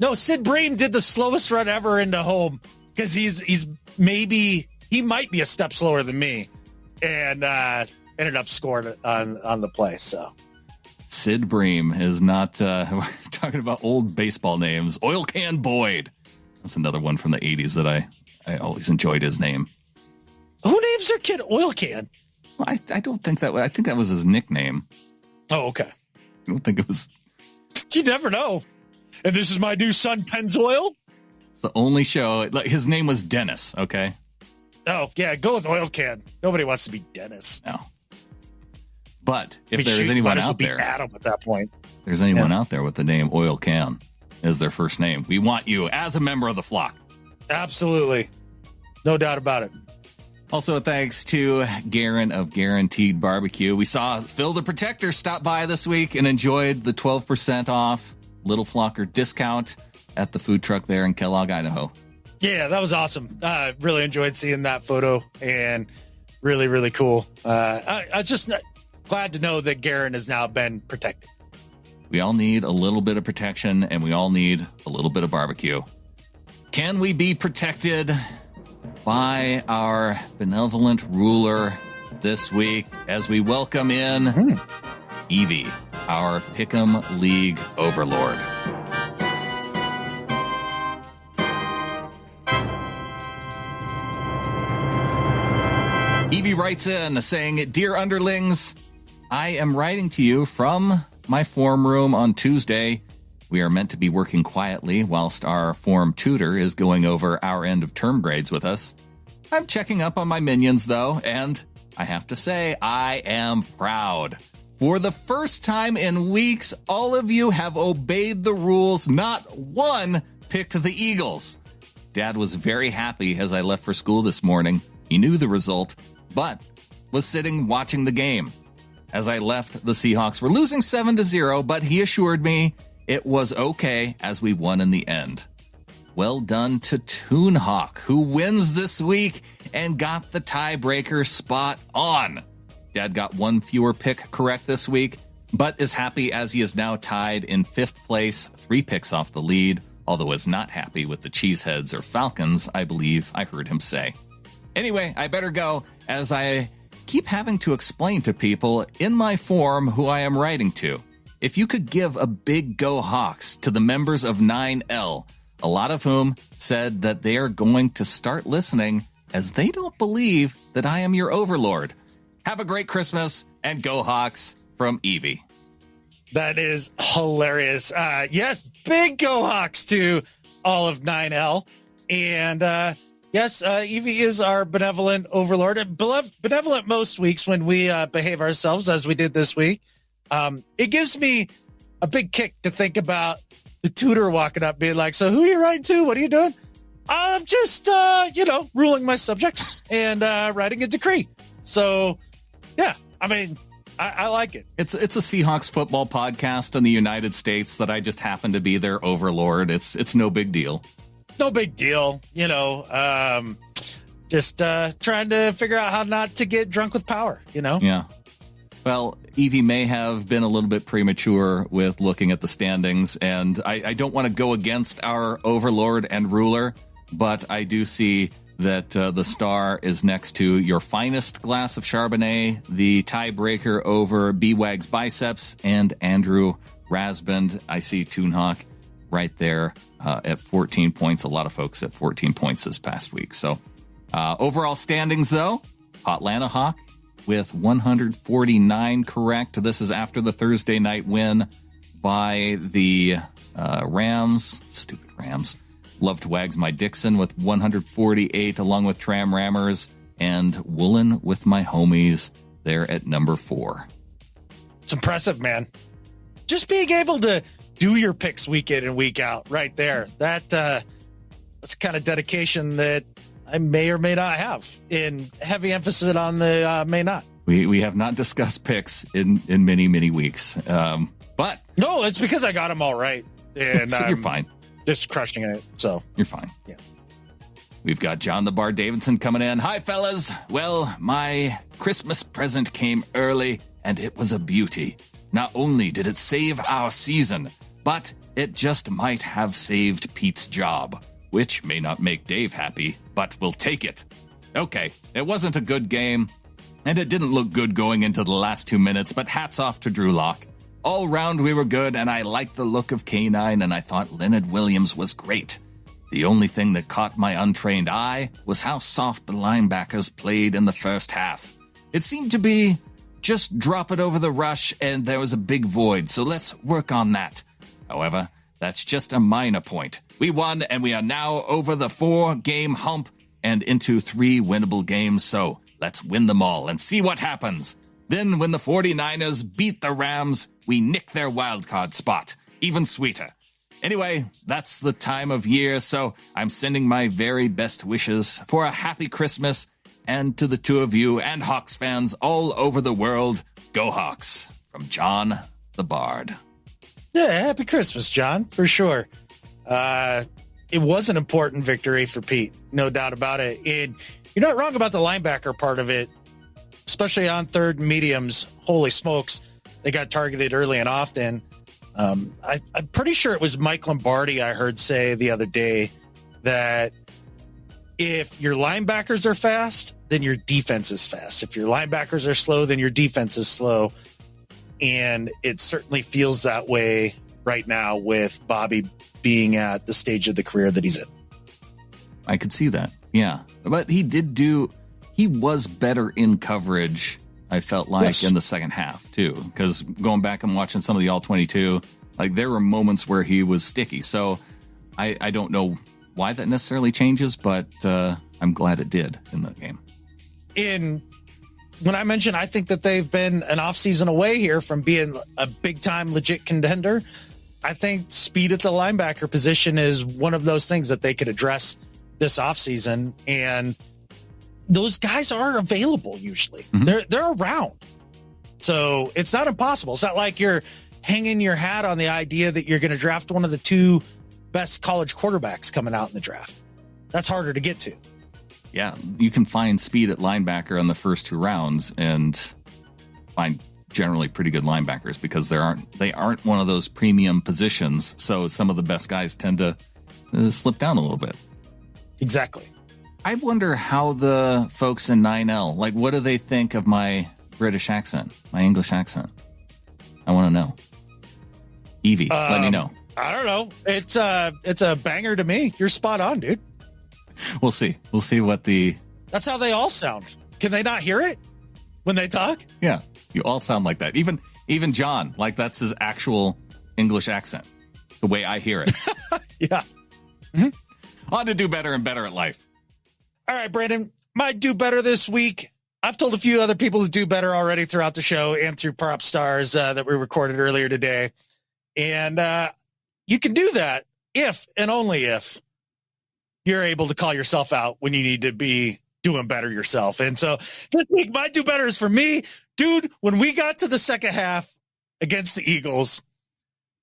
Speaker 2: no, Sid Bream did the slowest run ever into home because he might be a step slower than me, and ended up scoring on the play. So
Speaker 1: Sid Bream is not. We're talking about old baseball names. Oil Can Boyd. That's another one from the 80s that I always enjoyed his name.
Speaker 2: Who names their kid Oil Can?
Speaker 1: Well, I don't think that. I think that was his nickname.
Speaker 2: Oh, okay.
Speaker 1: I don't think it was.
Speaker 2: You never know. And this is my new son, Pennzoil.
Speaker 1: It's the only show. His name was Dennis. Okay.
Speaker 2: Oh yeah, go with Oil Can. Nobody wants to be Dennis.
Speaker 1: No. But if there's anyone out there,
Speaker 2: Adam at that point.
Speaker 1: There's anyone out there with the name Oil Can as their first name, we want you as a member of the flock.
Speaker 2: Absolutely, no doubt about it.
Speaker 1: Also, thanks to Garen of Guaranteed Barbecue. We saw Phil the Protector stop by this week and enjoyed the 12% off Little Flocker discount at the food truck there in Kellogg, Idaho.
Speaker 2: Yeah, that was awesome. Really enjoyed seeing that photo and really, really cool. I just glad to know that Garen has now been protected.
Speaker 1: We all need a little bit of protection and we all need a little bit of barbecue. Can we be protected by our benevolent ruler this week as we welcome in Evie, our Pick'em League overlord? Evie writes in saying, "Dear underlings, I am writing to you from my form room on Tuesday. We are meant to be working quietly whilst our form tutor is going over our end of term grades with us. I'm checking up on my minions, though, and I have to say I am proud. For the first time in weeks, all of you have obeyed the rules. Not one picked the Eagles. Dad was very happy as I left for school this morning. He knew the result, but was sitting watching the game. As I left, the Seahawks were losing 7-0, but he assured me it was okay as we won in the end. Well done to Toonhawk, who wins this week and got the tiebreaker spot on. Dad got one fewer pick correct this week, but is happy as he is now tied in 5th place, 3 picks off the lead, although is not happy with the Cheeseheads or Falcons, I believe I heard him say. Anyway, I better go, as I keep having to explain to people in my form who I am writing to. If you could give a big go Hawks to the members of 9L, a lot of whom said that they are going to start listening as they don't believe that I am your overlord. Have a great Christmas and go Hawks, from Evie."
Speaker 2: That is hilarious. Yes, big go Hawks to all of 9L. And yes, Evie is our benevolent overlord. Benevolent most weeks when we behave ourselves as we did this week. It gives me a big kick to think about the tutor walking up being like, "So who are you writing to? What are you doing?" "I'm just, ruling my subjects and writing a decree." So, yeah, I mean, I like it.
Speaker 1: It's a Seahawks football podcast in the United States that I just happen to be their overlord. It's no big deal.
Speaker 2: No big deal, just trying to figure out how not to get drunk with power,
Speaker 1: Yeah. Well, Evie may have been a little bit premature with looking at the standings, and I don't want to go against our overlord and ruler, but I do see that the star is next to your finest glass of Chardonnay, the tiebreaker over B-Wag's biceps, and Andrew Rasband. I see Toonhawk right there at 14 points. A lot of folks at 14 points this past week. So overall standings, though, Hotlanta Hawk with 149 correct. This is after the Thursday night win by the Rams. Stupid Rams. Love to Wags My Dixon with 148, along with Tram Rammers and Woolen with My Homies there at number 4.
Speaker 2: It's impressive, man. Just being able to do your picks week in and week out right there. That's kind of dedication that I may or may not have, in heavy emphasis on the may not.
Speaker 1: We have not discussed picks in many, many weeks. But
Speaker 2: no, it's because I got them all right. And
Speaker 1: so you're fine.
Speaker 2: Just crushing it. So
Speaker 1: you're fine.
Speaker 2: Yeah.
Speaker 1: We've got John the Bar Davidson coming in. Hi, fellas. Well, my Christmas present came early, and it was a beauty. Not only did it save our season, but it just might have saved Pete's job, which may not make Dave happy, but we'll take it. Okay, it wasn't a good game, and it didn't look good going into the last 2 minutes, but hats off to Drew Lock. All round we were good, and I liked the look of K9, and I thought Leonard Williams was great. The only thing that caught my untrained eye was how soft the linebackers played in the first half. It seemed to be just drop it over the rush, and there was a big void, so let's work on that. However, that's just a minor point. We won, and we are now over the 4-game hump and into 3 winnable games, so let's win them all and see what happens. Then when the 49ers beat the Rams, we nick their wildcard spot. Even sweeter. Anyway, that's the time of year, so I'm sending my very best wishes for a happy Christmas, and to the two of you and Hawks fans all over the world, go Hawks. From John the Bard.
Speaker 2: Yeah, happy Christmas, John, for sure. It was an important victory for Pete, no doubt about it. And you're not wrong about the linebacker part of it, especially on third and mediums. Holy smokes, they got targeted early and often. I'm pretty sure it was Mike Lombardi I heard say the other day that if your linebackers are fast, then your defense is fast. If your linebackers are slow, then your defense is slow. And it certainly feels that way right now with Bobby being at the stage of the career that he's in.
Speaker 1: I could see that. Yeah. But he was better in coverage, I felt like, yes, in the second half, too. Because going back and watching some of the All-22, like there were moments where he was sticky. So I don't know why that necessarily changes, but I'm glad it did in that game.
Speaker 2: When I mentioned I think that they've been an offseason away here from being a big-time legit contender, I think speed at the linebacker position is one of those things that they could address this offseason. And those guys are available usually. Mm-hmm. They're around. So it's not impossible. It's not like you're hanging your hat on the idea that you're going to draft one of the 2 best college quarterbacks coming out in the draft. That's harder to get to.
Speaker 1: Yeah, you can find speed at linebacker on the first 2 rounds and find generally pretty good linebackers because they aren't one of those premium positions. So some of the best guys tend to slip down a little bit.
Speaker 2: Exactly.
Speaker 1: I wonder how the folks in 9L, like, what do they think of my British accent, my English accent? I want to know. Evie, let me know.
Speaker 2: I don't know. It's a banger to me. You're spot on, dude.
Speaker 1: We'll see. We'll see what
Speaker 2: That's how they all sound. Can they not hear it when they talk?
Speaker 1: Yeah, you all sound like that. Even John, like that's his actual English accent, the way I hear it.
Speaker 2: Yeah.
Speaker 1: Mm-hmm. On to do better and better at life.
Speaker 2: All right, Brandon, my do better this week. I've told a few other people to do better already throughout the show and through Prop Stars that we recorded earlier today. And you can do that if and only if you're able to call yourself out when you need to be doing better yourself. And so this week, my do better is for me. Dude, when we got to the second half against the Eagles,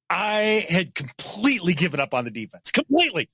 Speaker 2: I had completely given up on the defense. Completely.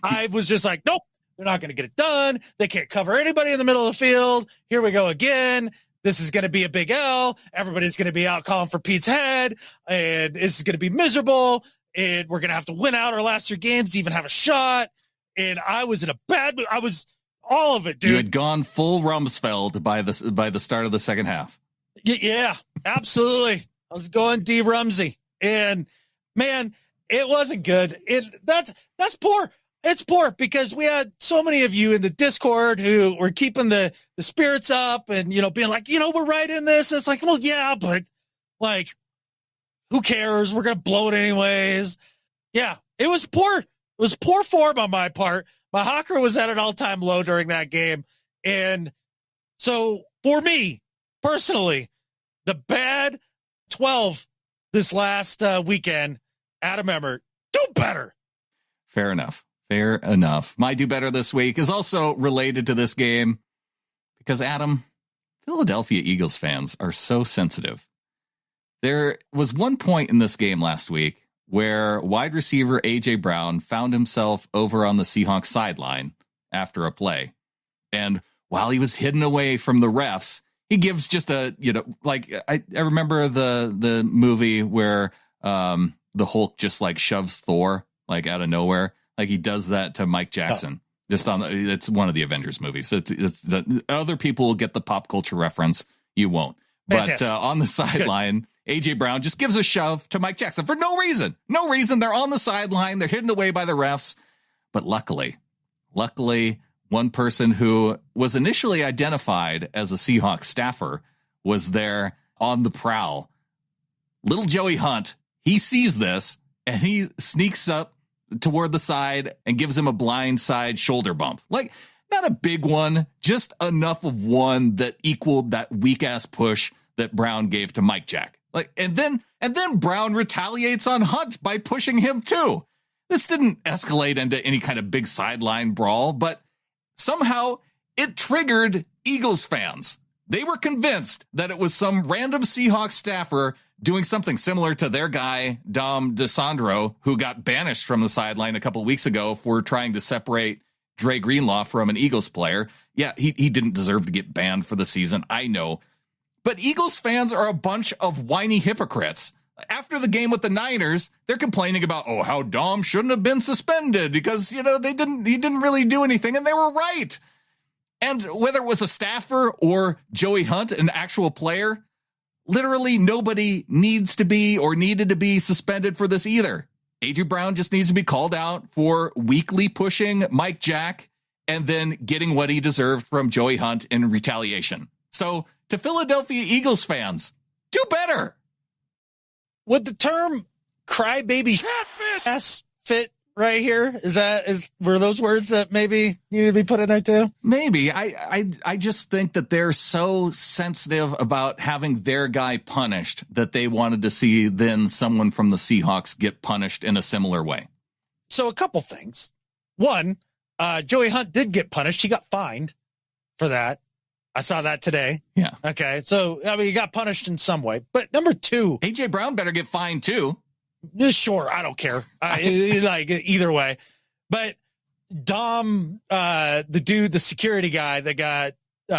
Speaker 2: I was just like, nope, they're not going to get it done. They can't cover anybody in the middle of the field. Here we go again. This is going to be a big L. Everybody's going to be out calling for Pete's head. And this is going to be miserable. And we're going to have to win out our last 3 games to even have a shot. And I was in a bad mood. I was all of it, dude.
Speaker 1: You had gone full Rumsfeld by the start of the second half.
Speaker 2: Yeah, absolutely. I was going D Rumsey. And man, it wasn't good. That's poor. It's poor because we had so many of you in the Discord who were keeping the spirits up and, being like, we're right in this. It's like, well, yeah, but like, who cares? We're going to blow it anyways. Yeah, it was poor. It was poor form on my part. My Hawker was at an all-time low during that game. And so for me, personally, the bad 12 this last weekend, Adam Emmert, do better.
Speaker 1: Fair enough. My do better this week is also related to this game because, Adam, Philadelphia Eagles fans are so sensitive. There was one point in this game last week where wide receiver A.J. Brown found himself over on the Seahawks sideline after a play. And while he was hidden away from the refs, he gives just a, like I remember the movie where the Hulk just like shoves Thor like out of nowhere. Like he does that to Mike Jackson. It's one of the Avengers movies. It's other people will get the pop culture reference. You won't. But on the sideline, A.J. Brown just gives a shove to Mike Jackson for no reason. No reason. They're on the sideline. They're hidden away by the refs. But luckily, one person who was initially identified as a Seahawks staffer was there on the prowl. Little Joey Hunt, he sees this and he sneaks up toward the side and gives him a blind side shoulder bump. Like, not a big one, just enough of one that equaled that weak ass push that Brown gave to Mike Jack. Like, and then Brown retaliates on Hunt by pushing him too. This didn't escalate into any kind of big sideline brawl, but somehow it triggered Eagles fans. They were convinced that it was some random Seahawks staffer doing something similar to their guy, Dom DeSandro, who got banished from the sideline a couple of weeks ago for trying to separate Dre Greenlaw from an Eagles player. Yeah, he didn't deserve to get banned for the season, I know. But Eagles fans are a bunch of whiny hypocrites. After the game with the Niners, they're complaining about, how Dom shouldn't have been suspended because, he didn't really do anything, and they were right. And whether it was a staffer or Joey Hunt, an actual player, literally nobody needs to be or needed to be suspended for this either. A.J. Brown just needs to be called out for weakly pushing Mike Jack and then getting what he deserved from Joey Hunt in retaliation. So to Philadelphia Eagles fans, do better.
Speaker 2: Would the term crybaby ass fit right here? Were those words that maybe need to be put in there too?
Speaker 1: Maybe. I just think that they're so sensitive about having their guy punished that they wanted to see then someone from the Seahawks get punished in a similar way.
Speaker 2: So a couple things. One, Joey Hunt did get punished. He got fined for that. I saw that today.
Speaker 1: Yeah.
Speaker 2: Okay. So, he got punished in some way. But number two,
Speaker 1: A.J. Brown better get fined too.
Speaker 2: Sure. I don't care. Like either way. But Dom, the security guy that got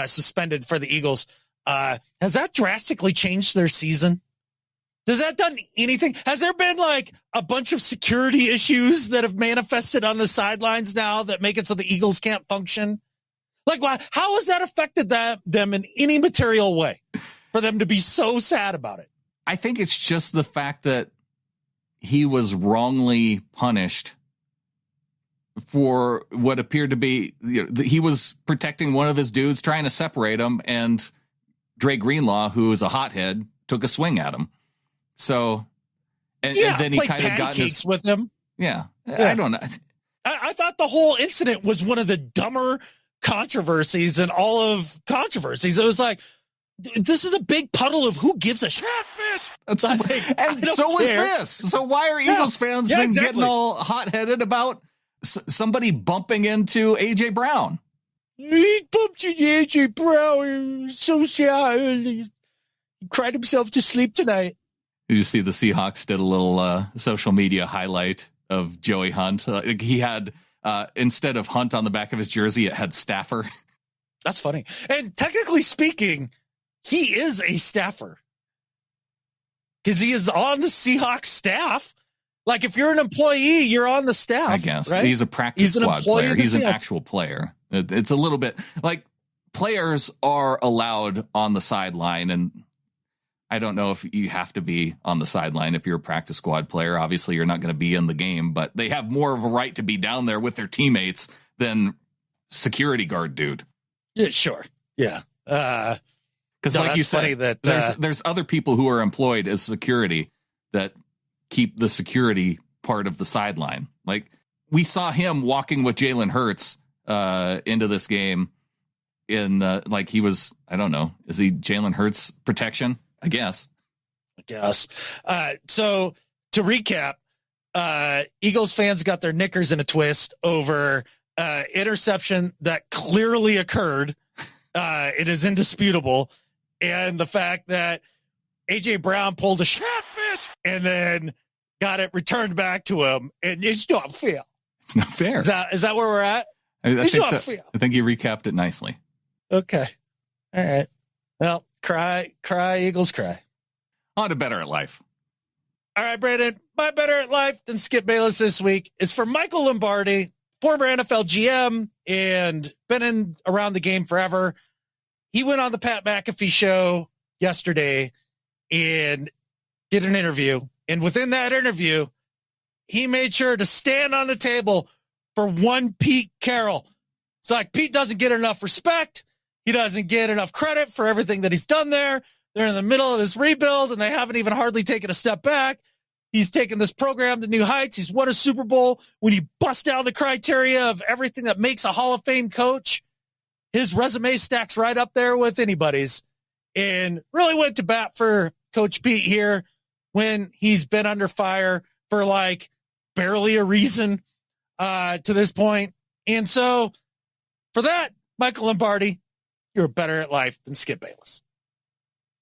Speaker 2: suspended for the Eagles, has that drastically changed their season? Does that done anything? Has there been like a bunch of security issues that have manifested on the sidelines now that make it so the Eagles can't function? Like, how has that affected them in any material way for them to be so sad about it?
Speaker 1: I think it's just the fact that he was wrongly punished for what appeared to be, he was protecting one of his dudes, trying to separate him, and Dre Greenlaw, who is a hothead, took a swing at him. So, and then he kind of got his
Speaker 2: with him.
Speaker 1: Yeah, I don't know.
Speaker 2: I thought the whole incident was one of the dumber controversies in all of controversies. It was like, this is a big puddle of who gives a shit.
Speaker 1: And so was this. So why are Eagles fans then getting all hot-headed about somebody bumping into A.J. Brown?
Speaker 2: He bumped into A.J. Brown. So sad. He cried himself to sleep tonight.
Speaker 1: Did you see the Seahawks did a little social media highlight of Joey Hunt? He had, instead of Hunt on the back of his jersey, it had staffer.
Speaker 2: That's funny. And technically speaking, he is a staffer because he is on the Seahawks staff. Like if you're an employee, you're on the staff.
Speaker 1: I guess
Speaker 2: right?
Speaker 1: He's a practice squad player. He's an actual player. It's a little bit like players are allowed on the sideline, and I don't know if you have to be on the sideline if you're a practice squad player. Obviously, you're not going to be in the game, but they have more of a right to be down there with their teammates than security guard dude.
Speaker 2: Yeah, sure. Yeah.
Speaker 1: Because like you said, that there's other people who are employed as security that keep the security part of the sideline. Like we saw him walking with Jalen Hurts into this game in like he was, I don't know, is he Jalen Hurts protection? I guess.
Speaker 2: So to recap, Eagles fans got their knickers in a twist over interception that clearly occurred It is indisputable. And the fact that A.J. Brown pulled a
Speaker 5: Catfish!
Speaker 2: and then got it returned back to him, and it's not fair.
Speaker 1: It's not fair.
Speaker 2: Is that where we're at?
Speaker 1: I
Speaker 2: It's
Speaker 1: think
Speaker 2: not
Speaker 1: so.
Speaker 2: fair.
Speaker 1: I think you recapped it nicely.
Speaker 2: Okay. All right. Well, cry, Eagles, cry.
Speaker 1: On to Better at Life.
Speaker 2: All right, Brandon, my Better at Life than Skip Bayless this week is for Michael Lombardi, former NFL GM and been around the game forever. He went on the Pat McAfee show yesterday and did an interview. And within that interview, he made sure to stand on the table for one Pete Carroll. It's like Pete doesn't get enough respect. He doesn't get enough credit for everything that he's done there. They're in the middle of this rebuild, and they haven't even hardly taken a step back. He's taken this program to new heights. He's won a Super Bowl. When you bust down the criteria of everything that makes a Hall of Fame coach, his resume stacks right up there with anybody's. And really went to bat for Coach Pete here when he's been under fire for like barely a reason to this point. And so for that, Michael Lombardi, you're better at life than Skip Bayless.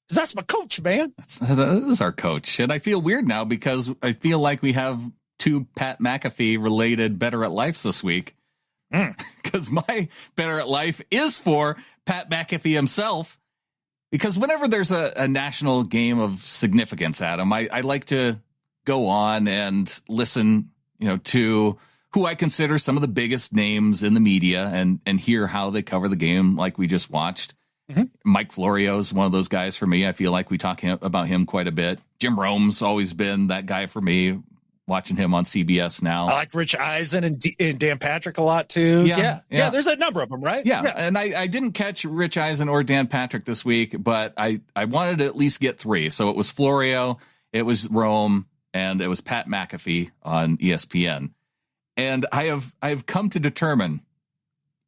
Speaker 2: Because that's my coach, man.
Speaker 1: That is our coach. And I feel weird now because I feel like we have two Pat McAfee related Better at Lives this week. Because my Better at Life is for Pat McAfee himself. Because whenever there's a national game of significance, Adam, I like to go on and listen, to who I consider some of the biggest names in the media and hear how they cover the game like we just watched. Mm-hmm. Mike Florio is one of those guys for me. I feel like we talk about him quite a bit. Jim Rome's always been that guy for me, watching him on CBS now.
Speaker 2: I like Rich Eisen and Dan Patrick a lot too. Yeah. There's a number of them, right?
Speaker 1: Yeah. And I didn't catch Rich Eisen or Dan Patrick this week, but I wanted to at least get three. So it was Florio, it was Rome, and it was Pat McAfee on ESPN. And I have come to determine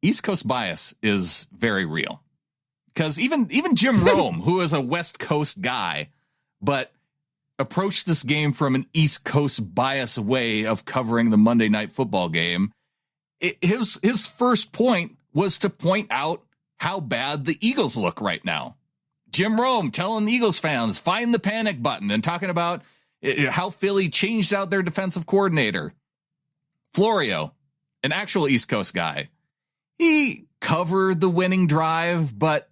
Speaker 1: East Coast bias is very real. Because even Jim Rome, who is a West Coast guy, but approached this game from an East Coast bias way of covering the Monday Night Football game, his first point was to point out how bad the Eagles look right now. Jim Rome telling the Eagles fans, find the panic button, and talking about how Philly changed out their defensive coordinator. Florio, an actual East Coast guy, he covered the winning drive, but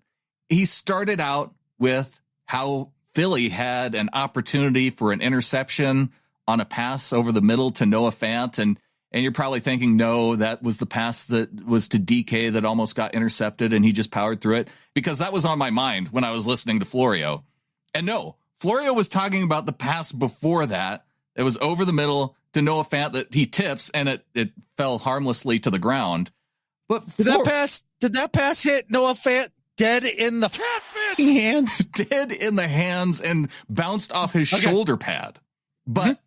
Speaker 1: he started out with how Philly had an opportunity for an interception on a pass over the middle to Noah Fant. And you're probably thinking, no, that was the pass that was to DK that almost got intercepted and he just powered through it, because that was on my mind when I was listening to Florio. And no, Florio was talking about the pass before that. It was over the middle to Noah Fant that he tips and it fell harmlessly to the ground. But
Speaker 2: did that pass hit Noah Fant dead in the hands?
Speaker 1: Dead in the hands and bounced off his shoulder pad. But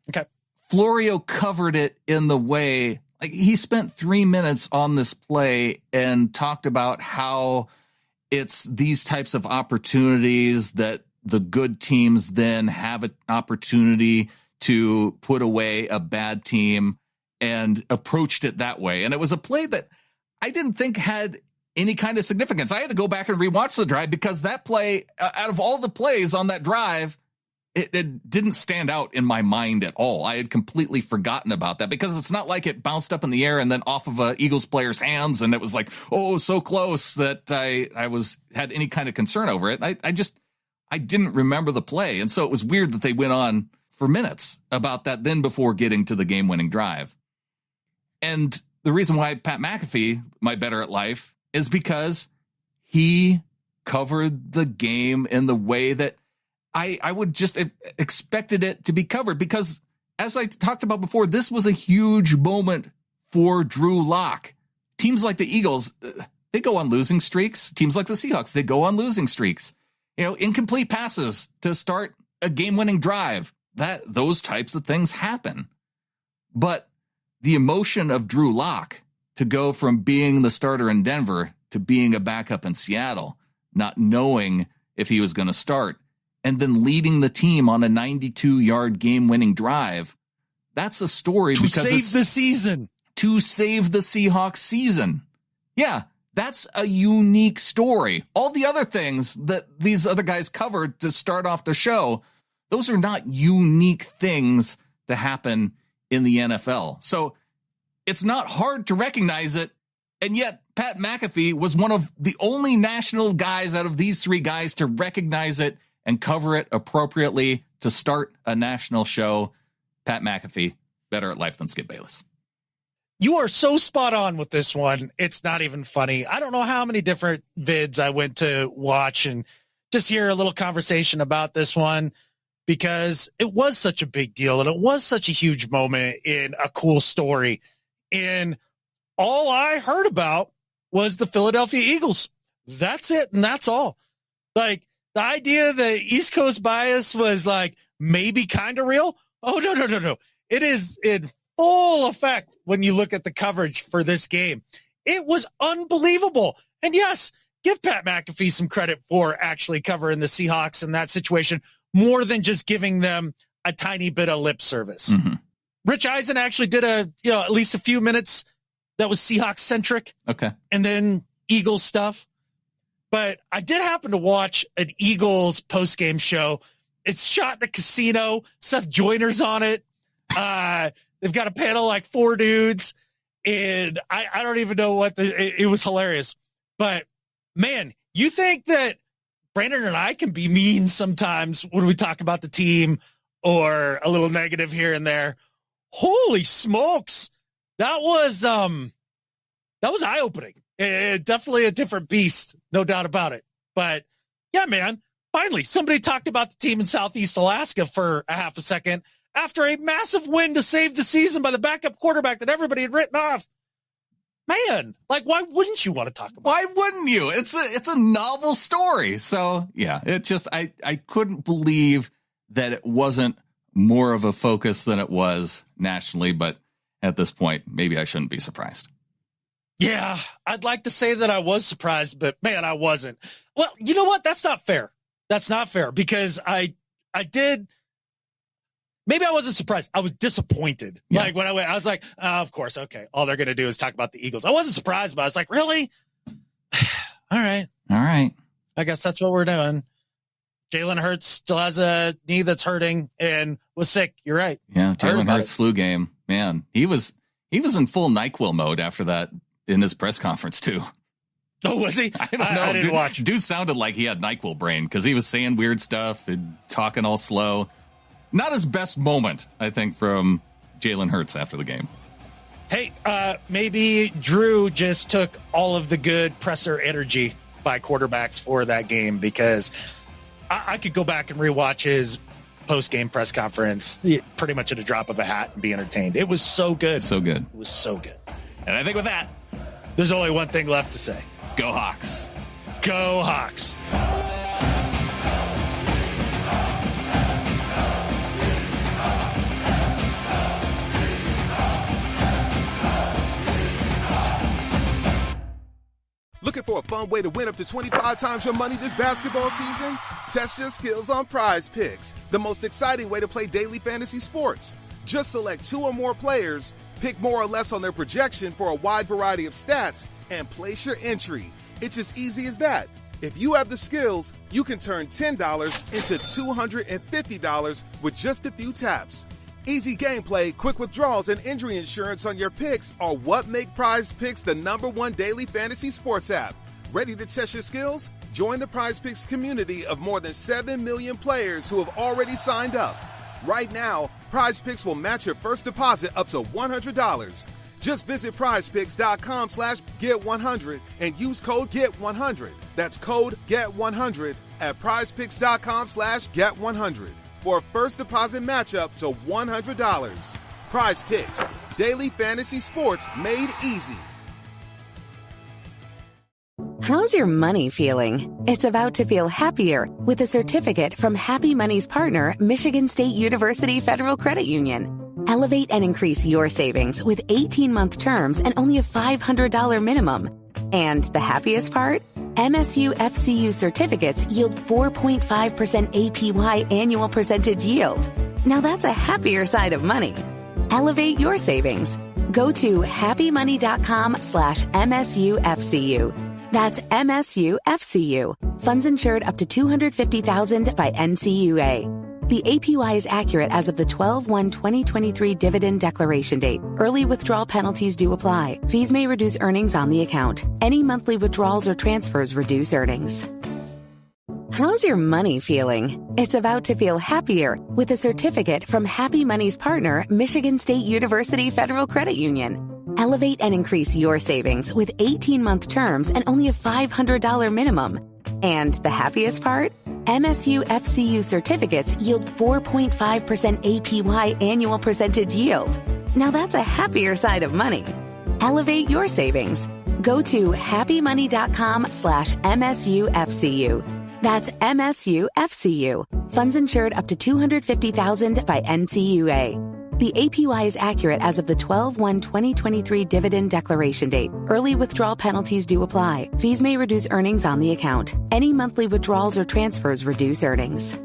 Speaker 1: Florio covered it in the way, like, he spent 3 minutes on this play and talked about how it's these types of opportunities that the good teams then have an opportunity to put away a bad team, and approached it that way. And it was a play that I didn't think had any kind of significance. I had to go back and rewatch the drive because that play, out of all the plays on that drive, it didn't stand out in my mind at all. I had completely forgotten about that because it's not like it bounced up in the air and then off of a Eagles player's hands and it was like, oh, so close that I had any kind of concern over it. I didn't remember the play. And so it was weird that they went on for minutes about that then before getting to the game-winning drive. And the reason why Pat McAfee, my Better at Life, is because he covered the game in the way that I would just have expected it to be covered. Because as I talked about before, this was a huge moment for Drew Lock. Teams like the Eagles, they go on losing streaks. Teams like the Seahawks, they go on losing streaks. Incomplete passes to start a game-winning drive. Those types of things happen. But the emotion of Drew Lock to go from being the starter in Denver to being a backup in Seattle, not knowing if he was going to start, and then leading the team on a 92-yard game-winning drive, that's a story
Speaker 2: to save the season.
Speaker 1: To save the Seahawks season. Yeah, That's a unique story. All the other things that these other guys covered to start off the show, those are not unique things to happen in the NFL. So it's not hard to recognize it. And yet Pat McAfee was one of the only national guys out of these three guys to recognize it and cover it appropriately to start a national show. Pat McAfee, better at life than Skip Bayless.
Speaker 2: You are so spot on with this one. It's not even funny. I don't know how many different vids I went to watch and just hear a little conversation about this one, because it was such a big deal and it was such a huge moment in a cool story. And all I heard about was the Philadelphia Eagles. That's it. And that's all. Like, the idea that East Coast bias was like maybe kind of real. Oh, no. It is in full effect when you look at the coverage for this game. It was unbelievable. And yes, give Pat McAfee some credit for actually covering the Seahawks in that situation, more than just giving them a tiny bit of lip service.
Speaker 1: Mm-hmm.
Speaker 2: Rich Eisen actually did at least a few minutes that was Seahawks centric.
Speaker 1: Okay.
Speaker 2: And then Eagles stuff. But I did happen to watch an Eagles post-game show. It's shot in a casino. Seth Joyner's on it. They've got a panel like 4 dudes. And I don't even know it was hilarious. But, man, you think that Brandon and I can be mean sometimes when we talk about the team or a little negative here and there. Holy smokes. That was eye-opening. Definitely a different beast, no doubt about it. But, yeah, man, finally, somebody talked about the team in Southeast Alaska for a half a second after a massive win to save the season by the backup quarterback that everybody had written off. Man, like, why wouldn't you want to talk about it?
Speaker 1: Why wouldn't you? It's a novel story. So, yeah, it just I couldn't believe that it wasn't more of a focus than it was nationally. But at this point, maybe I shouldn't be surprised.
Speaker 2: Yeah, I'd like to say that I was surprised, but man, I wasn't. Well, you know what? That's not fair. That's not fair, because I did. Maybe I wasn't surprised. I was disappointed. Yeah. Like when I went, I was like, oh, of course. Okay. All they're going to do is talk about the Eagles. I wasn't surprised, but I was like, really? All right. I guess that's what we're doing. Jalen Hurts still has a knee that's hurting and was sick. You're right.
Speaker 1: Yeah. Jalen Hurts flu game, man. He was in full NyQuil mode after that in his press conference too.
Speaker 2: Oh, was he?
Speaker 1: I don't know.
Speaker 2: I didn't watch.
Speaker 1: Dude sounded like he had NyQuil brain because he was saying weird stuff and talking all slow. Not his best moment, I think, from Jalen Hurts after the game.
Speaker 2: Hey, maybe Drew just took all of the good presser energy by quarterbacks for that game, because I could go back and rewatch his post-game press conference pretty much at a drop of a hat and be entertained. It was so good.
Speaker 1: So good.
Speaker 2: It was so good.
Speaker 1: And I think with that,
Speaker 2: there's only one thing left to say.
Speaker 1: Go Hawks.
Speaker 2: Go Hawks.
Speaker 6: Looking for a fun way to win up to 25 times your money this basketball season? Test your skills on Prize Picks, the most exciting way to play daily fantasy sports. Just select 2 or more players, pick more or less on their projection for a wide variety of stats, and place your entry. It's as easy as that. If you have the skills, you can turn $10 into $250 with just a few taps. Easy gameplay, quick withdrawals, and injury insurance on your picks are what make Prize Picks the #1 daily fantasy sports app. Ready to test your skills? Join the Prize Picks community of more than 7 million players who have already signed up. Right now, Prize Picks will match your first deposit up to $100. Just visit prizepicks.com/get100 and use code GET100. That's code GET100 at prizepicks.com/get100 for a first deposit matchup to $100. Prize Picks, daily fantasy sports made easy.
Speaker 8: How's your money feeling? It's about to feel happier with a certificate from Happy Money's partner, Michigan State University Federal Credit Union. Elevate and increase your savings with 18-month terms and only a $500 minimum. And the happiest part? MSU FCU certificates yield 4.5% APY annual percentage yield. Now that's a happier side of money. Elevate your savings. Go to happymoney.com/MSUFCU. That's MSU-FCU. Funds insured up to $250,000 by NCUA. The APY is accurate as of the 12/1/2023 dividend declaration date. Early withdrawal penalties do apply. Fees may reduce earnings on the account. Any monthly withdrawals or transfers reduce earnings. How's your money feeling? It's about to feel happier with a certificate from Happy Money's partner, Michigan State University Federal Credit Union. Elevate and increase your savings with 18-month terms and only a $500 minimum. And the happiest part? MSU-FCU certificates yield 4.5% APY annual percentage yield. Now that's a happier side of money. Elevate your savings. Go to happymoney.com/MSU-FCU. That's MSU-FCU. Funds insured up to $250,000 by NCUA. The APY is accurate as of the 12/1/2023 dividend declaration date. Early withdrawal penalties do apply. Fees may reduce earnings on the account. Any monthly withdrawals or transfers reduce earnings.